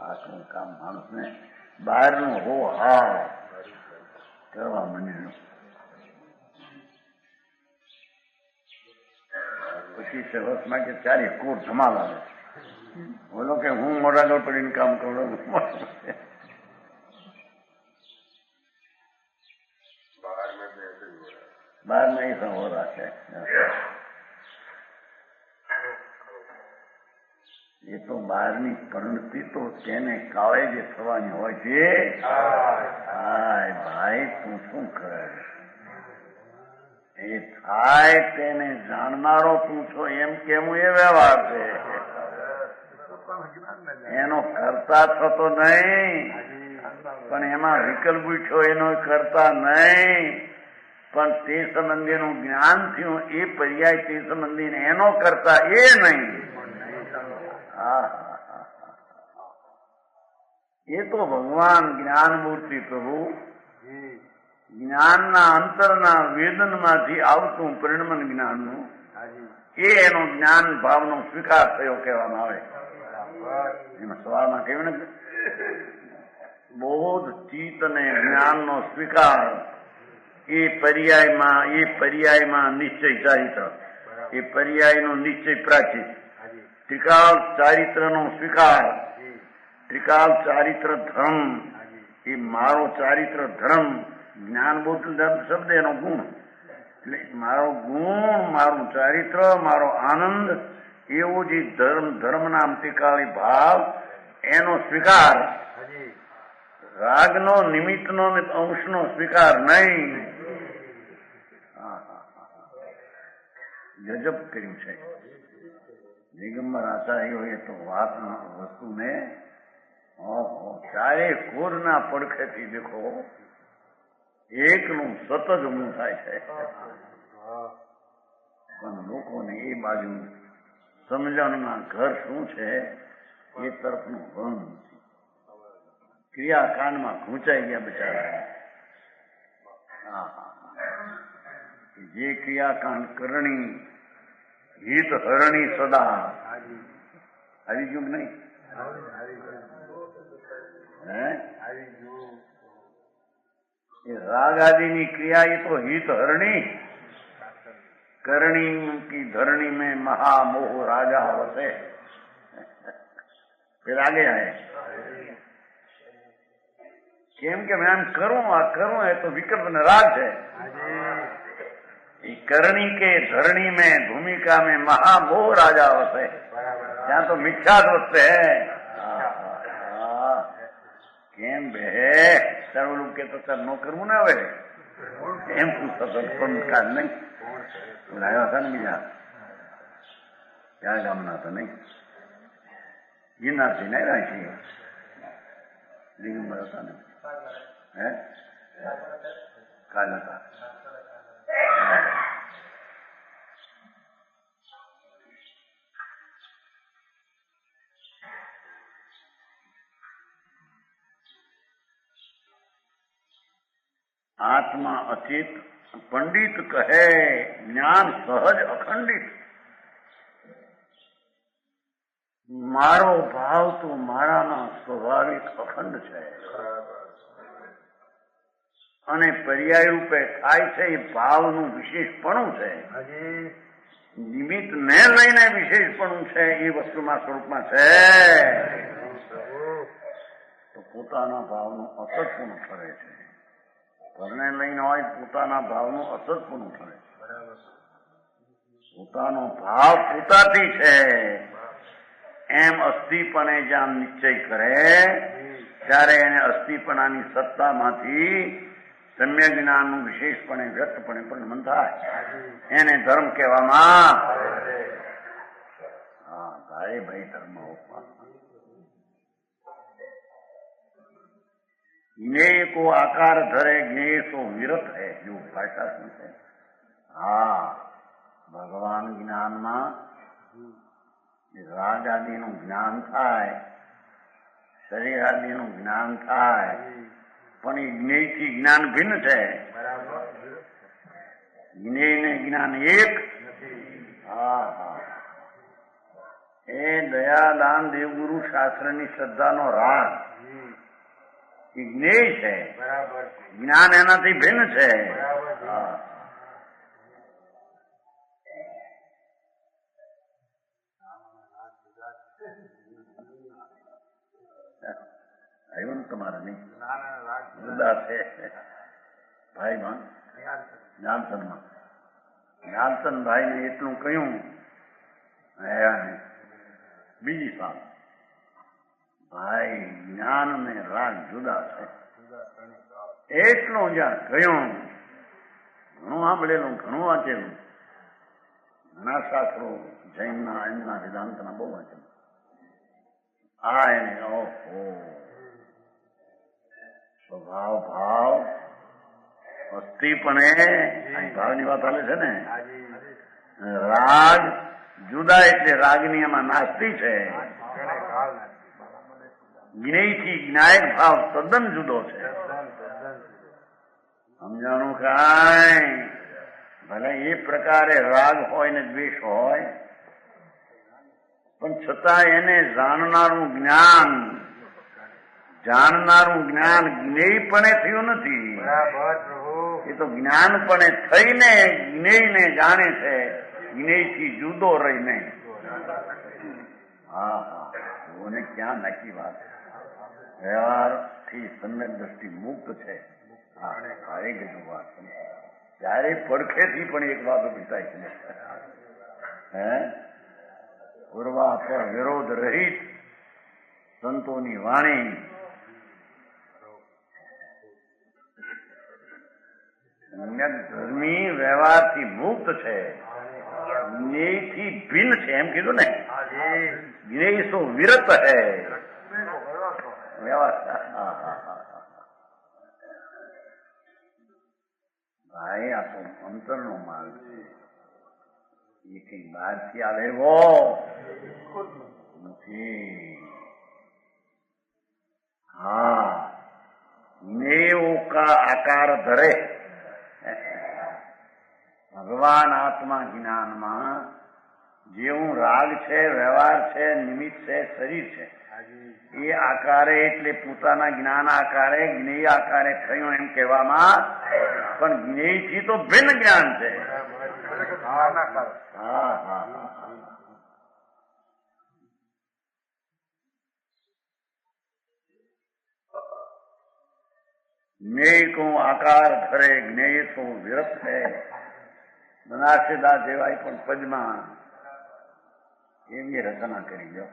આટલું કામ માણસને બહારનું હો હા કરવા માંડ્યું. 25 વર્ષ માટે ચારે કોર ધમાલ આવે. બોલો કે હું મોઢા આગળ પડીને કામ કરું. બહાર નહીં સહો રાખે. એ તો બહારની પરિણતિ તો તેને કાળે જે થવાની હોય છે. હાય ભાઈ તું શું કરે? એ થાય તેને જાણનારો તું છો એમ કેવું એ વ્યવહાર છે. એનો કરતા થતો નહીં, પણ એમાં વિકલ્પ ઉઠ્યો એનો કરતા નહીં, પણ તે સંબંધીનું જ્ઞાન થયું એ પર્યાય તે સંબંધીને એનો કરતા એ નહીં. એ તો ભગવાન જ્ઞાન મૂર્તિ પ્રભુ જ્ઞાનના અંતરના વેદનમાંથી આવતું પરિણમન જ્ઞાનનું એ એનો જ્ઞાન ભાવનો સ્વીકાર થયો કહેવામાં આવે. એમાં સવાલમાં કહ્યું ને બોધ ચિત્ત અને જ્ઞાનનો સ્વીકાર એ પર્યાયમાં નિશ્ચય ચારિત્ર, એ પર્યાયનો નિશ્ચય પ્રાચિત, ત્રિકાળ ચારિત્રનો સ્વીકાર, ત્રિકાળ ચારિત્ર ધર્મ, એ મારો ચારિત્ર ધર્મ. જ્ઞાનબોધ શબ્દ એનો ગુણ, એટલે મારો ગુણ, મારું ચારિત્ર, મારો આનંદ, એવો જે ધર્મના ત્રિકાળી ભાવ એનો સ્વીકાર. રાગનો, નિમિત્તનો, અંશનો સ્વીકાર નહીં. ગજબ કર્યું છે દિગંબર આચાર્યોએ તો વાત વસ્તુને ચારે કોરના પડખેથી દેખો એકનું સતત ઊંઘ થાય છે. પણ લોકોને એ બાજુ સમજણના ઘર શું છે એ તરફનું ભણ નથી. ક્રિયાકાંડમાં ઘૂંચાઈ ગયા બિચારા. જે ક્રિયાકાંડ કરણી હિત હરણી સદા આવી ગયું નહીં? એ રાગ આદિની ક્રિયા એ તો હિત હરણી. करणी की धरणी में महामोह राजा वसे. फिर आगे आए केम के मैं करूं है तो विकल्प ने राग है. करणी के धरणी में भूमिका में महामोह राजा वसे. ત્યાં તો મિથ્યા વસ્તુ હે. કેમ બે સર્વ કે તો સર નો કરવું ના આવે એમ પૂછતો સંસ્કાર નહીં લાવ્યા હતા ને બીજા ક્યાં ગામના હતા નહીં ગિરનારથી નહીં રાખી દિગંબર હતા ને હે કાલ હતા. આત્મા અચિત, પંડિત કહે જ્ઞાન સહજ અખંડિત. મારો ભાવ તો મારામાં સ્વાભાવિક અખંડ છે અને પર્યાય રૂપે થાય છે એ ભાવનું વિશેષપણું છે. નિમિત્ત ને લઈને વિશેષપણું છે એ વસ્તુમાં સ્વરૂપમાં છે તો પોતાના ભાવનું અસત્પૂર્ણ ઠરે છે. પરને લઈને હોય પોતાના ભાવનું અસત્પૂર્ણ ઠરે છે. પોતાનો ભાવ પોતાથી છે એમ અસ્થિપણે જ્યાં નિશ્ચય કરે ત્યારે એને અસ્થિપણાની સત્તામાંથી સમ્ય જ્ઞાનનું વિશેષપણે વ્યક્તપણે પરિણમન થાય. એને ધર્મ કહેવામાં. હા ભાઈ ધર્મ જ્ઞેય કો આકાર ધરે જ્ઞેય સો વિરત હૈ. જો ભાષા શું છે? હા ભગવાન જ્ઞાનમાં રાગ આદિનું જ્ઞાન થાય, શરીર આદિનું જ્ઞાન થાય, પણ એ જ્ઞેયથી જ્ઞાન ભિન્ન છે. જ્ઞેય ને જ્ઞાન એક. હા હા એ દયાદાન દેવગુરુ શાસ્ત્રની શ્રદ્ધાનો રાગ એ જ્ઞેય છે, જ્ઞાન એનાથી ભિન્ન છે. આવ્યું ને તમારે નહીં જુદા છે ભાઈમાં જ્ઞાનચંદમાં. જ્ઞાનચંદ ભાઈને એટલું કહ્યું બીજી સાલ ભાઈ જ્ઞાન ને રાગ જુદા છે એટલું જ્યાં કહ્યું. ઘણું સાંભળેલું, ઘણું વાંચેલું, ઘણા શાસ્ત્રો જૈનના એમના વેદાંતના બહુ વાંચેલું. આ એને ઓહો સ્વભાવ ભાવ અસ્થિપણે ભાવની વાત ચાલે છે ને. રાગ જુદા એટલે રાગની એમાં નાસ્તી છે. જ્ઞેયથી જ્ઞાયક ભાવ તદ્દન જુદો છે. સમજાણું કાંઈ? ભલે એ પ્રકારે રાગ હોય ને દ્વેષ હોય પણ છતાં એને જાણનારું જ્ઞાન જ્ઞેયપણે થયું નથી. એ તો જ્ઞાનપણે થઈને જ્ઞેયને જાણે છે, જ્ઞેયથી જુદો રહીને. હા હા મને ક્યાં નાખી વાત. વ્યવહારથી સમ્યક દ્રષ્ટિ મુક્ત છે. એ ગયું વાત ત્યારે પડખેથી પણ એક વાત ઉભી થાય છે. હે પૂર્વા પર વિરોધ રહિત સંતોની વાણી ધર્મી વ્યવહારથી મુક્ત છે, જ્ઞેયથી ભિન્ન છે એમ કીધું ને. જ્ઞેય સો વિરત હૈ ભાઈ. આ તો અંતરનો માર્ગ છે. એ કઈ બહારથી આવેલો નથી. હા જ્ઞેયો કા આકાર ધરે. ભગવાન આત્મા જ્ઞાનમાં જેવું રાગ છે, વ્યવહાર છે, નિમિત્ત છે, શરીર છે એ આકારે એટલે પોતાના જ્ઞાન આકારે જ્ઞેય આકારે થયું એમ કહેવામાં. પણ જ્ઞેયથી તો ભિન્ન જ્ઞાન છે. હા હા જ્ઞેય કો આકાર ધરે જ્ઞેય તો વિરત હૈ. બનાસદાસ જેવાય પણ પદમાં એવી રચના કરી દો.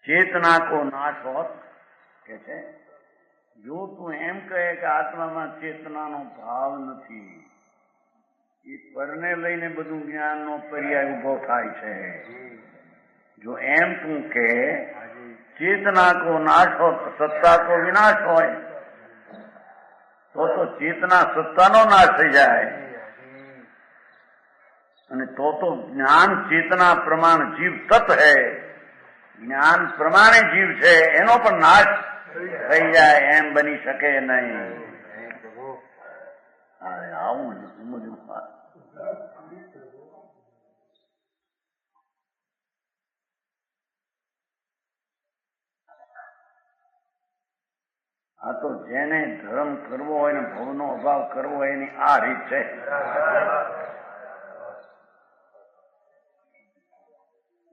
ચેતના કો નાશ હોત કે છે. જો તું એમ કહે કે આત્મામાં ચેતનાનો ભાવ નથી, એ પરને લઈને બધું જ્ઞાનનો પર્યાય ઉભો થાય છે. જો એમ તું કે ચેતના કો નાશ હોત સત્તા કો વિનાશ હોય તો ચેતના સત્તાનો નાશ થઈ જાય અને તો જ્ઞાન ચેતના પ્રમાણ જીવ તત્વ હૈ. જ્ઞાન પ્રમાણે જીવ છે એનો પણ નાશ થઈ જાય એમ બની શકે નહીં. પ્રભુ આવું બધું આ તો જેને ધર્મ કરવો હોય ને ભવનો અભાવ કરવો હોય એની આ રીત છે.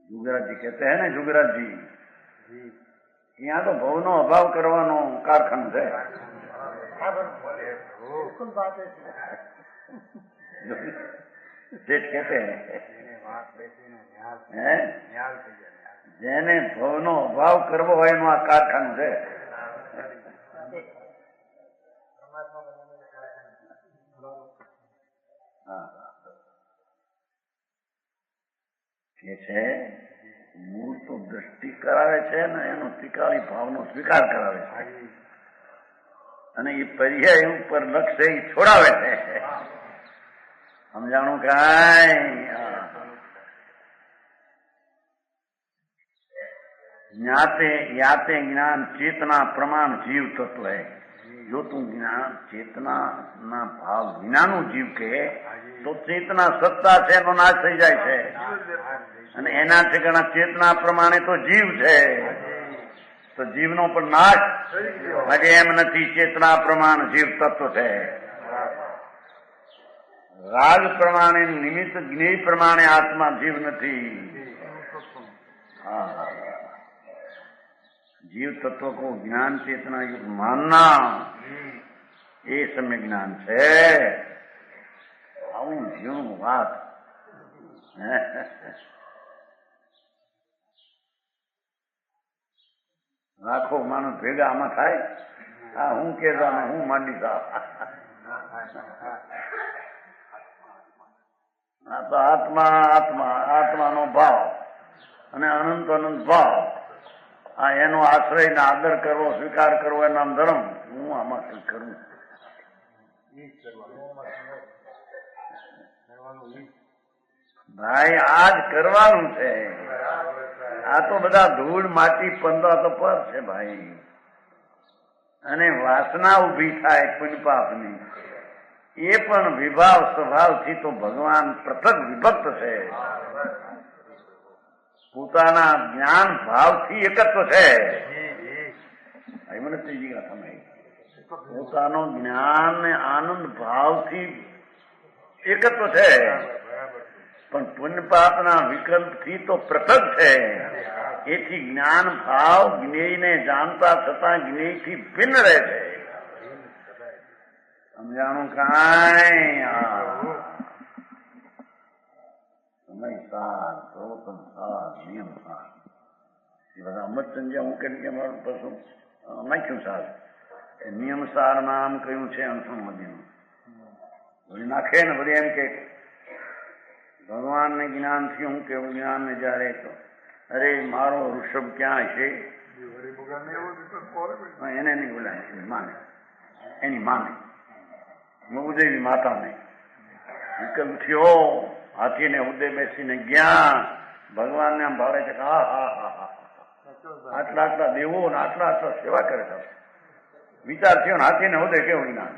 जुगराज जी कहते हैं ना, जुगराज जी यहाँ तो भवनो अभाव करवानो कारखानो है. जेठ कहते हैं जेने भवनो अभाव करवो होय एनुं आ कारखानु है. કે છે મૂળ તો દ્રષ્ટિ કરાવે છે ને એનો ત્રિકાળી ભાવનો સ્વીકાર કરાવે છે અને એ પર્યાય ઉપર લક્ષ્ય એ છોડાવે છે. સમજાણું કાંઈ? ज्ञाते याते ज्ञान चेतना प्रमाण जीव तत्व है. जो तू ज्ञान चेतना ना भाव विनानु जीव के तो चेतना सत्ता છે એનો નાશ થઈ જાય છે અને એના ઠેકાણા ચેતના પ્રમાણે તો જીવ છે તો જીવનો પણ નાશ હજે એમ નથી. ચેતના પ્રમાણ જીવ તત્વ છે. રાગ પ્રમાણે નિમિત્ત જ્ઞેય પ્રમાણે આત્મા जीव નથી. हाँ, जीव तत्व को ज्ञान चेतना युक्त मानना ये सम्य ज्ञान है. आવું જીવનું વાત લાખો માણસ ભેગા આમાં થાય. આ હું કેતા હું માંડી થા. આ તો આત્મા આત્મા આત્માનો ભાવ અને અનંત અનંત ભાવ આ એનો આશ્રય ને આદર કરવો સ્વીકાર કરવો એ નામ ધર્મ. હું આમાં કઈ કરું? ભાઈ આજ કરવાનું છે. આ તો બધા ધૂળ માટી પંદા તો પર છે ભાઈ. અને વાસના ઉભી થાય પુણ્ય પાપની એ પણ વિભાવ સ્વભાવથી તો ભગવાન પૃથક વિભક્ત છે. પોતાના જ્ઞાન ભાવથી એકત્વ છે. મને ત્રીજી વાત સમય પોતાનો જ્ઞાન ને આનંદ ભાવથી એકત્વ છે પણ પુણ્ય પાપના વિકલ્પથી તો પૃથક છે. એથી જ્ઞાન ભાવ જ્ઞેયને જાણતા છતાં જ્ઞેયથી ભિન્ન રહે છે. સમજાણું કાંઈ? સમય સાર પ્રવર્તન સાર નિયમ સાર એ બધા અમરચંદ્યા હું કેમ કે મારું પશુ નાખ્યું સાર નિયમ સાર નામ કયું છે અંશુ મધ્યનું બધી નાખે ને બધી એમ કે ભગવાનને જ્ઞાનથી હું કેવું જ્ઞાન ને જયારે તો અરે મારો ઋષભ ક્યાં છે એને નહીં બોલાય માને એની માને ઉદયની માતાને વિકલ્પ થયો હાથીને ઉદય બેસીને ગયા ભગવાનને આમ ભાવે છે કે હા હા હા હા આટલા આટલા દેવો ને આટલા આટલા સેવા કરે છે. વિચાર થયો ને હાથીને ઉદય કેવું ના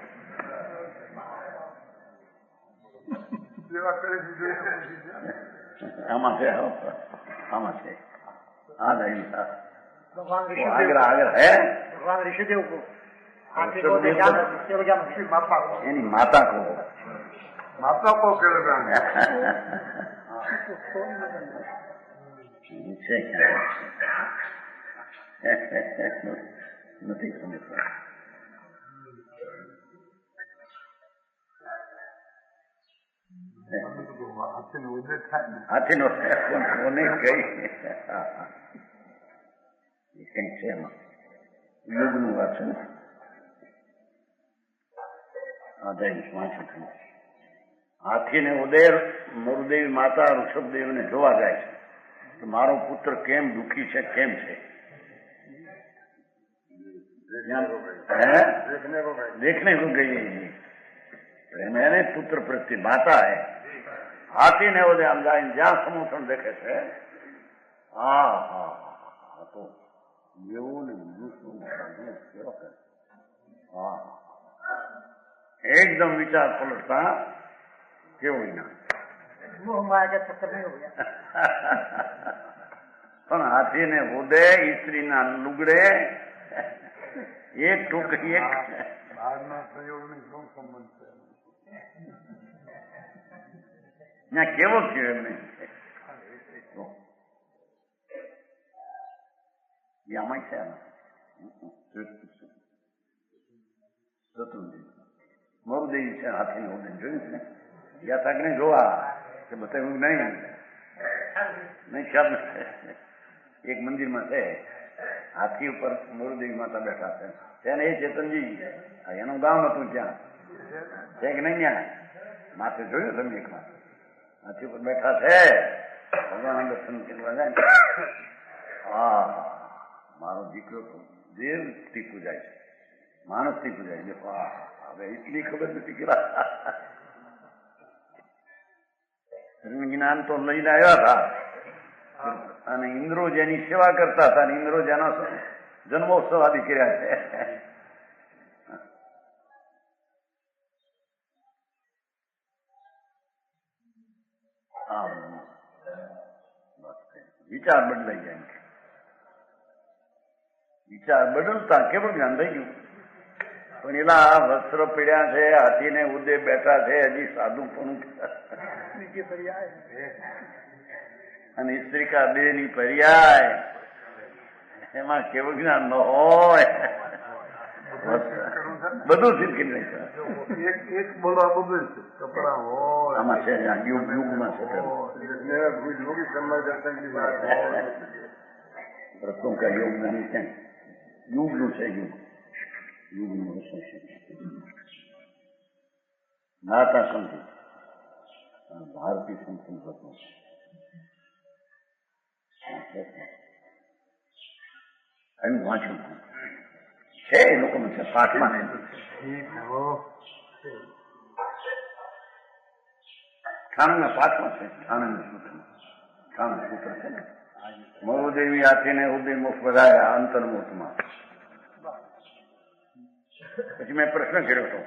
આમાં છે આમાં છે આ નહીં આગળ આગળ હે ભગવાન ઋષિદેવ को એની માતા કહો માતા કો કેળવાન નથી સમજતા. હાથીનો કોને કઈ કઈ છે એમાં યુગનું વાત છે ને. હાથીને ઉદય મરુદેવી માતા ઋષભદેવને જોવા જાય છે કે મારો પુત્ર કેમ દુઃખી છે કેમ છે. देखने को गई मैंने पुत्र प्रति माता है. हाथी ने वो आम जाए જ્યાં સમુદ્ર દેખે છે હા હા તો એવું ને બીજું શું કેવો કરે? હા, एकदम विचार पलटता केवळ ना પણ હાથીને ઉદે ઈસ્ત્રીના લુગડે એક ટુકડી એક બહારના સંયોગની શું સંબંધ છે? ત્યાં કેવો થયો એમને આમાં છે મરુદેવી છે હાથીને ઉદે જોયું ને ગયા થાક ને જોવા કે બતાવ્યું નહીં ખ્યાલ નથી. એક મંદિરમાં છે હાથી ઉપર મરુદેવી માતા બેઠા છે તેને એ ચેતનજી એનું ગામ હતું ત્યાં છે કે નહીં ત્યાં માથે જોયું તમે એક વાર હાથી ઉપર બેઠા છે ભગવાન દર્શન કરવા જાય હા મારો દીકરો તો દેવથી પૂજાય છે માણસથી પૂજાય દેખો હવે એટલી ખબર નથી કે જ્ઞાન તો લઈને આવ્યા હતા અને ઇન્દ્રો જેની સેવા કરતા હતા અને ઇન્દ્રો જેનો જન્મોત્સવ આદિ કર્યા છે. વિચાર બદલાઈ જાય વિચાર બદલતા કેવું જ્ઞાન થઈ ગયું પણ એલા વસ્ત્ર પીડ્યા છે હાથીને ઉદે બેઠા છે હજી સાદું પણ અને સ્ત્રીકા બે ની પર્યાય એમાં કેવું જ્ઞાન ન હોય બધું શીખી નહીં એક બોલવા બધું છે કપડા હોય આમાં છે યુગમાં છે યોગી સમય દર્શન પ્રથમ કા યોગ નહીં છે યુગનું છે યુગનું નાતા સંતિ ભારતીય સંતિ હતું એમ વાંચ્યું છે એ લોકોનું છે પાઠમાં છાણંદના પાઠમાં છે છાણંદ સૂત્ર છે ને મરુદેવી હાથીને ઉદય મુખ વધાર્યા અંતર્મુખમાં. પછી મેં પ્રશ્ન કર્યો હતો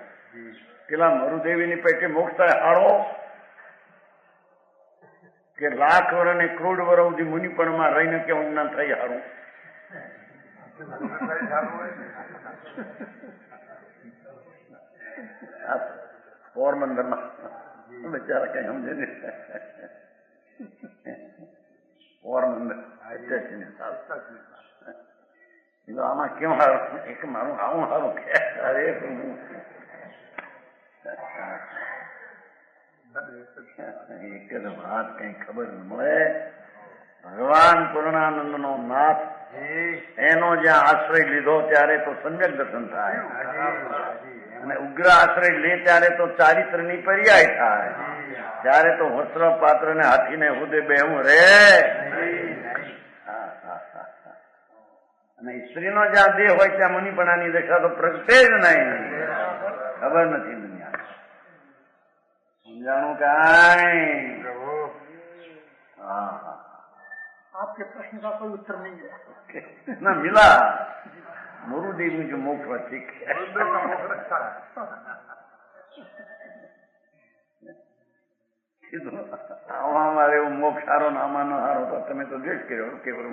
પેલા મરુદેવીની પેટે મોક્ષ થાય હાળો કે લાખ વર્ષ અને કરોડ વર્ષ સુધી મુનિપણમાં રહીને કેવું જ્ઞાન થઈ હારું? પોરબંદરમાં બિચારા કઈ સમજે ને પોરબંદર આમાં કેમ હારું એક મારું આવું હારું કે અરે એક જ વાત કઈ ખબર ન મળે. ભગવાન પૂર્ણાનંદ નો નાથ એનો જ્યાં આશ્રય લીધો ત્યારે તો સમ્યક દર્શન થાય અને ઉગ્ર આશ્રય લે ત્યારે તો ચારિત્ર ની પર્યાય થાય ત્યારે તો વસ્ત્ર પાત્ર ને હાથીને હુદે બેહું રે. અને સ્ત્રીનો જ્યાં દેહ હોય ત્યાં મુનિપણાની દેખા તો પ્રગટે જ નહીં. ખબર નથી દુનિયા સમજાણું કાંઈ? हाँ आपके प्रश्न का कोई उत्तर नहीं है ना मिला. मुरुदेव में जो मोक्ष हुआ ठीक है. અમારે એવું મોક્ષ સારો ને આમાં ન સારો તો તમે તો દ્વેષ કર્યો કેવળ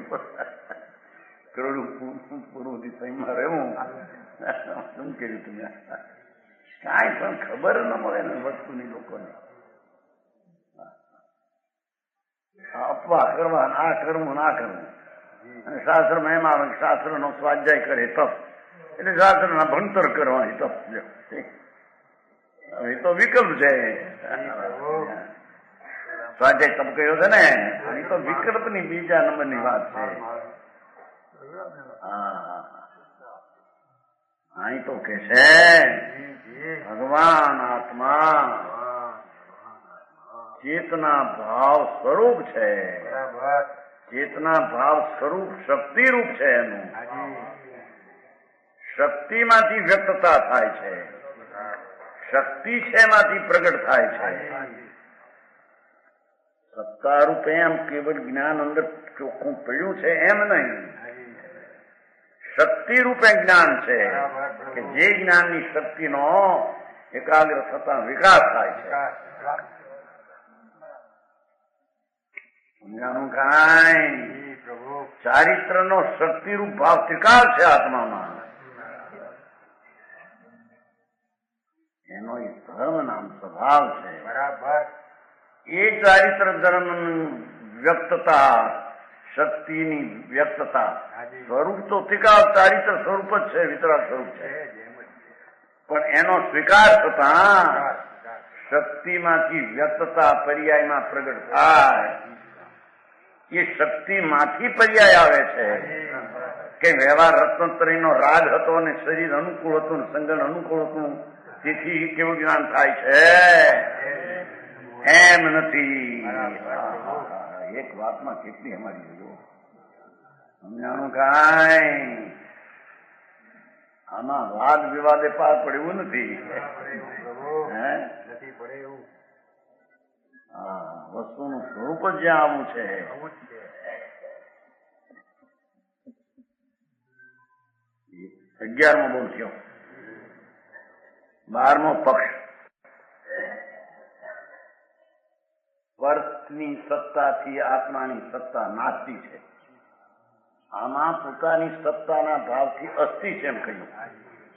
કરોડું પૂરું સંયમાં રહેવું શું કર્યું તમે? કાંઈ પણ ખબર ન મળે ને વસ્તુની લોકોને. અપવાહ કરવા આ કરવું ના કરવું અને શાસ્ત્રમાં એમ આવે શાસ્ત્ર નો સ્વાધ્યાય કરે તપ એટલે શાસ્ત્ર ના ભણતર કરવાની તપ. એ તો વિકલ્પ છે. સ્વાધ્યાય તપ કર્યો છે ને એ તો વિકલ્પ ની બીજા નંબર ની વાત છે. હા અહીં તો કે છે ભગવાન આત્મા ચેતના ભાવ સ્વરૂપ છે. ચેતના ભાવ સ્વરૂપ શક્તિ રૂપ છે. એનું શક્તિમાંથી વ્યક્તતા થાય છે. શક્તિ છે એમાંથી પ્રગટ થાય છે. સત્તા રૂપે એમ કેવળ જ્ઞાન અંદર ચોખ્ખું પડ્યું છે એમ નહીં. શક્તિ રૂપે જ્ઞાન છે કે જે જ્ઞાનની શક્તિનો એકાગ્ર થતા વિકાસ થાય છે. સમજાણું કાંઈ? ચારિત્રનો શક્તિરૂપ ભાવ ત્રિકાળ છે આત્મામાં. એનો એક ધર્મ નામ સ્વભાવ છે. બરાબર. એ ચારિત્ર ધર્મની વ્યક્તતા, શક્તિની વ્યક્તતા, સ્વરૂપ તો ત્રિકાળ ચારિત્ર સ્વરૂપ જ છે, વિતરાગ સ્વરૂપ છે. પણ એનો સ્વીકાર થતા શક્તિમાંથી વ્યક્તતા પર્યાયમાં પ્રગટ થાય. એ શક્તિમાંથી પર્યાય આવે છે કે વ્યવહાર રત્નત્રયનો રાગ હતો અને શરીર અનુકૂળ હતું, સંગન અનુકૂળ હતું, તેથી કેવું જ્ઞાન થાય છે? એમ નથી. એક વાતમાં કેટલી અમારી જરૂર સમજાણું કાંઈ? આમાં વાદ વિવાદે પાર પડ્યું નથી. વસ્તુનું સ્વરૂપ જ જ્યાં આવું છે. 11મો બોલ થયો. 12મો પક્ષ. પરની સત્તાથી આત્માની સત્તા નાસ્તી છે. આમાં પોતાની સત્તાના ભાવથી અસ્થિ છે એમ કહ્યું.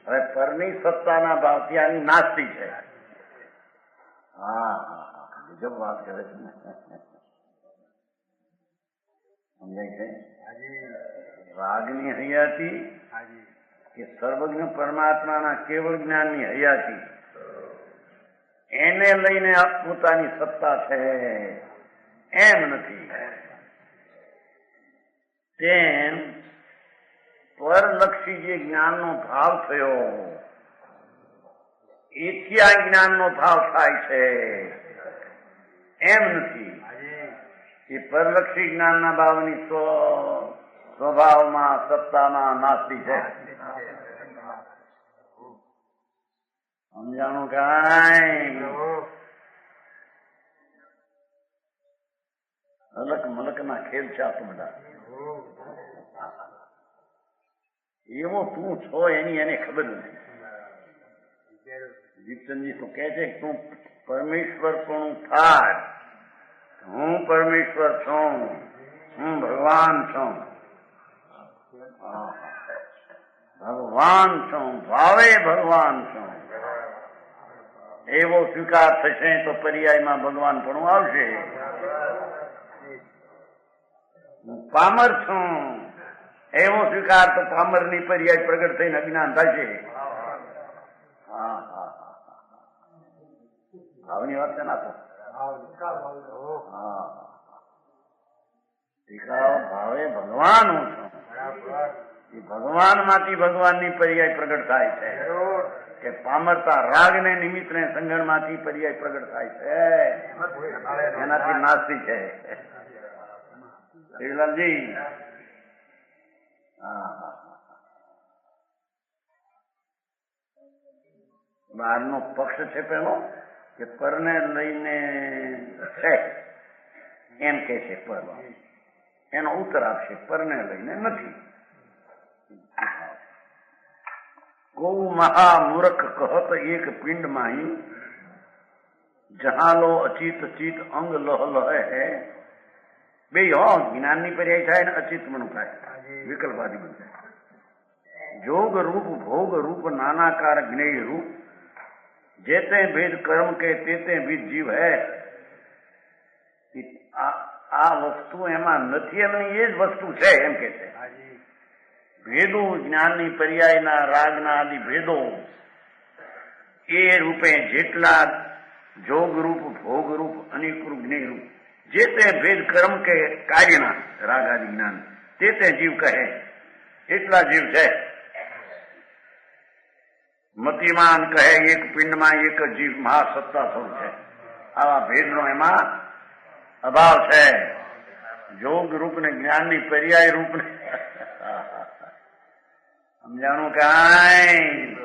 હવે પરની સત્તાના ભાવથી આની નાસ્તી છે. હા, ગજબ વાત કરે છે. સમજાય છે? રાગની હૈયાથી કે સર્વજ્ઞ પરમાત્માના કેવળ જ્ઞાનની હૈયાથી એને લઈને પોતાની સત્તા છે એમ નથી. તેમ પરલક્ષી જે જ્ઞાનનો ભાવ થયો એથી આ જ્ઞાનનો ભાવ થાય છે એમ નથી. એ પરલક્ષી જ્ઞાનના ભાવની સ્વભાવમાં સત્તામાં નાસ્તી છે. સમજાણું કાંઈ? અલક મલકના ખેલ છે આ તો બધા. એવો તું છો એની એને ખબર નથી. દીપચંદજી તો કહે છે કે તું પરમેશ્વર પણ થાય. હું પરમેશ્વર છું, હું ભગવાન છું. ભગવાન છું, ભાવે ભગવાન છું. એવો સ્વીકાર થશે તો પર્યાયમાં ભગવાન પણ આવશે. હું પામર છું એવો સ્વીકાર તો પામરની પર્યાય પ્રગટ થઈને અજ્ઞાન થશે. હા હા ભાવની વાત છે ના તો. હા ભાવે ભગવાન હું છું. એ ભગવાન માંથી ભગવાનની પર્યાય પ્રગટ થાય છે કે પામરતા રાગ ને નિમિત્ત ને સંગણ માંથી પર્યાય પ્રગટ થાય છે. એનાથી નાસ્તી છે. શ્રીલાલજી બહારનો પક્ષ છે પેલો કે પરને લઈને છે એમ કે છે. પર એનો ઉત્તર આપશે પરને લઈને નથી. ગૌ મહામૂર્ખ કહત એક પિંડ માહી જહાલો અચિત ચિત અંગ લહ લહે હે. બે જ્ઞાનની પર્યાય થાય ને અચિત મનું થાય, વિકલ્પાદી બન જાય. જોગ રૂપ ભોગ રૂપ નાનાકાર જ્ઞેય રૂપ જે તે ભેદ કર્મ કે તે ભેદ જીવ હે. આ વસ્તુ એમાં નથી એમની એ જ વસ્તુ છે એમ કે છે. ભેદો જ્ઞાનની પર્યાયના રાગના આદિ ભેદો એ રૂપે જેટલા જોગરૂપ ભોગરૂપ અનેકરૂપ જ્ઞેયરૂપ જે તે ભેદ કર્મ કે કાર્યના રાગ આદિ જ્ઞાન તે જીવ કહે એટલા જીવ છે. મતિમાન કહે એક પિંડમાં એક જીવ મહાસત્તા સ્વરૂપ છે. આવા ભેદનો એમાં અભાવ છે. જોગ રૂપ ને જ્ઞાનની પર્યાય રૂપ ને સમજાણું કાંઈ?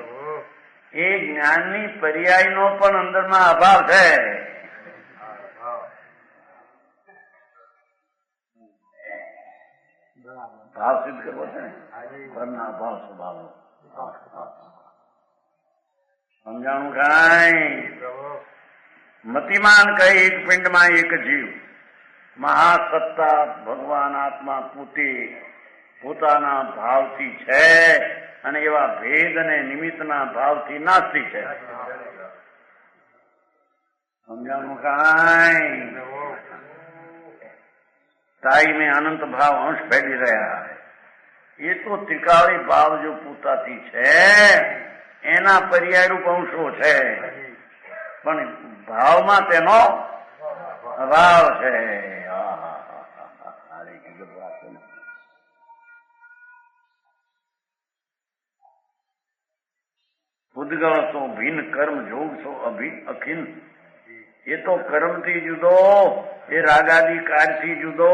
એ જ્ઞાનની પર્યાયનો પણ અંદરમાં અભાવ છે. ભાવ સિદ્ધ કરવો છે ને પરના અભાવ સ્વભાવ સમજાણું કાંઈ મતિમાન કહે એક પિંડમાં એક જીવ મહાસત્તા ભગવાન આત્મા પોતાના ભાવથી છે અને એવા ભેદ અને નિમિત્તના ભાવથી નાસ્તી છે સમજાણું કાંઈ ताई में अनंत भाव अंश फैली રહ્યા એ તો ત્રિકાળી ભાવ જો પોતાથી છે એના પર્યાયરૂપ અંશો છે પણ ભાવમાં તેનો અભાવ છે ઉદ્ગળ તો ભિન્ન કર્મ જોગ છો અખિન એ તો કર્મથી જુદો એ રાગાદી કાર્યથી જુદો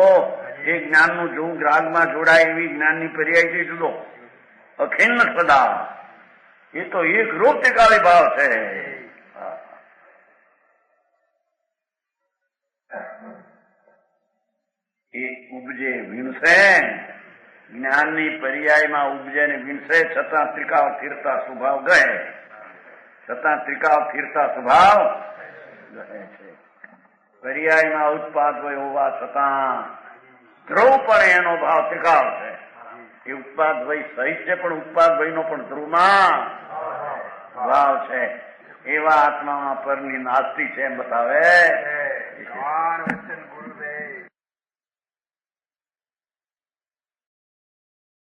એ જ્ઞાનનું જોગ રાગમાં જોડાય એવી જ્ઞાનની પર્યાયથી જુદો અખિન્ન સદા એ તો એક રૂપ ત્રિકાળી ભાવ છે એ ઉપજે વિણસે જ્ઞાનની પર્યાયમાં ઉપજે ને વિણસે છતાં ત્રિકાળ સ્થિરતા સ્વભાવ ગહે છતાં ત્રિકાળ સ્થિરતા સ્વભાવ પર્યાયમાં ઉત્પાદ હોય હોવા છતાં ધ્રુવ પણ એનો ભાવ ત્રિકાળ છે એ ઉત્પાદ વય સહિત છે પણ ઉત્પાદ વયનો પણ ધ્રુવમાં ભાવ છે એવા આત્મામાં પરની નાસ્તી છે એમ બતાવે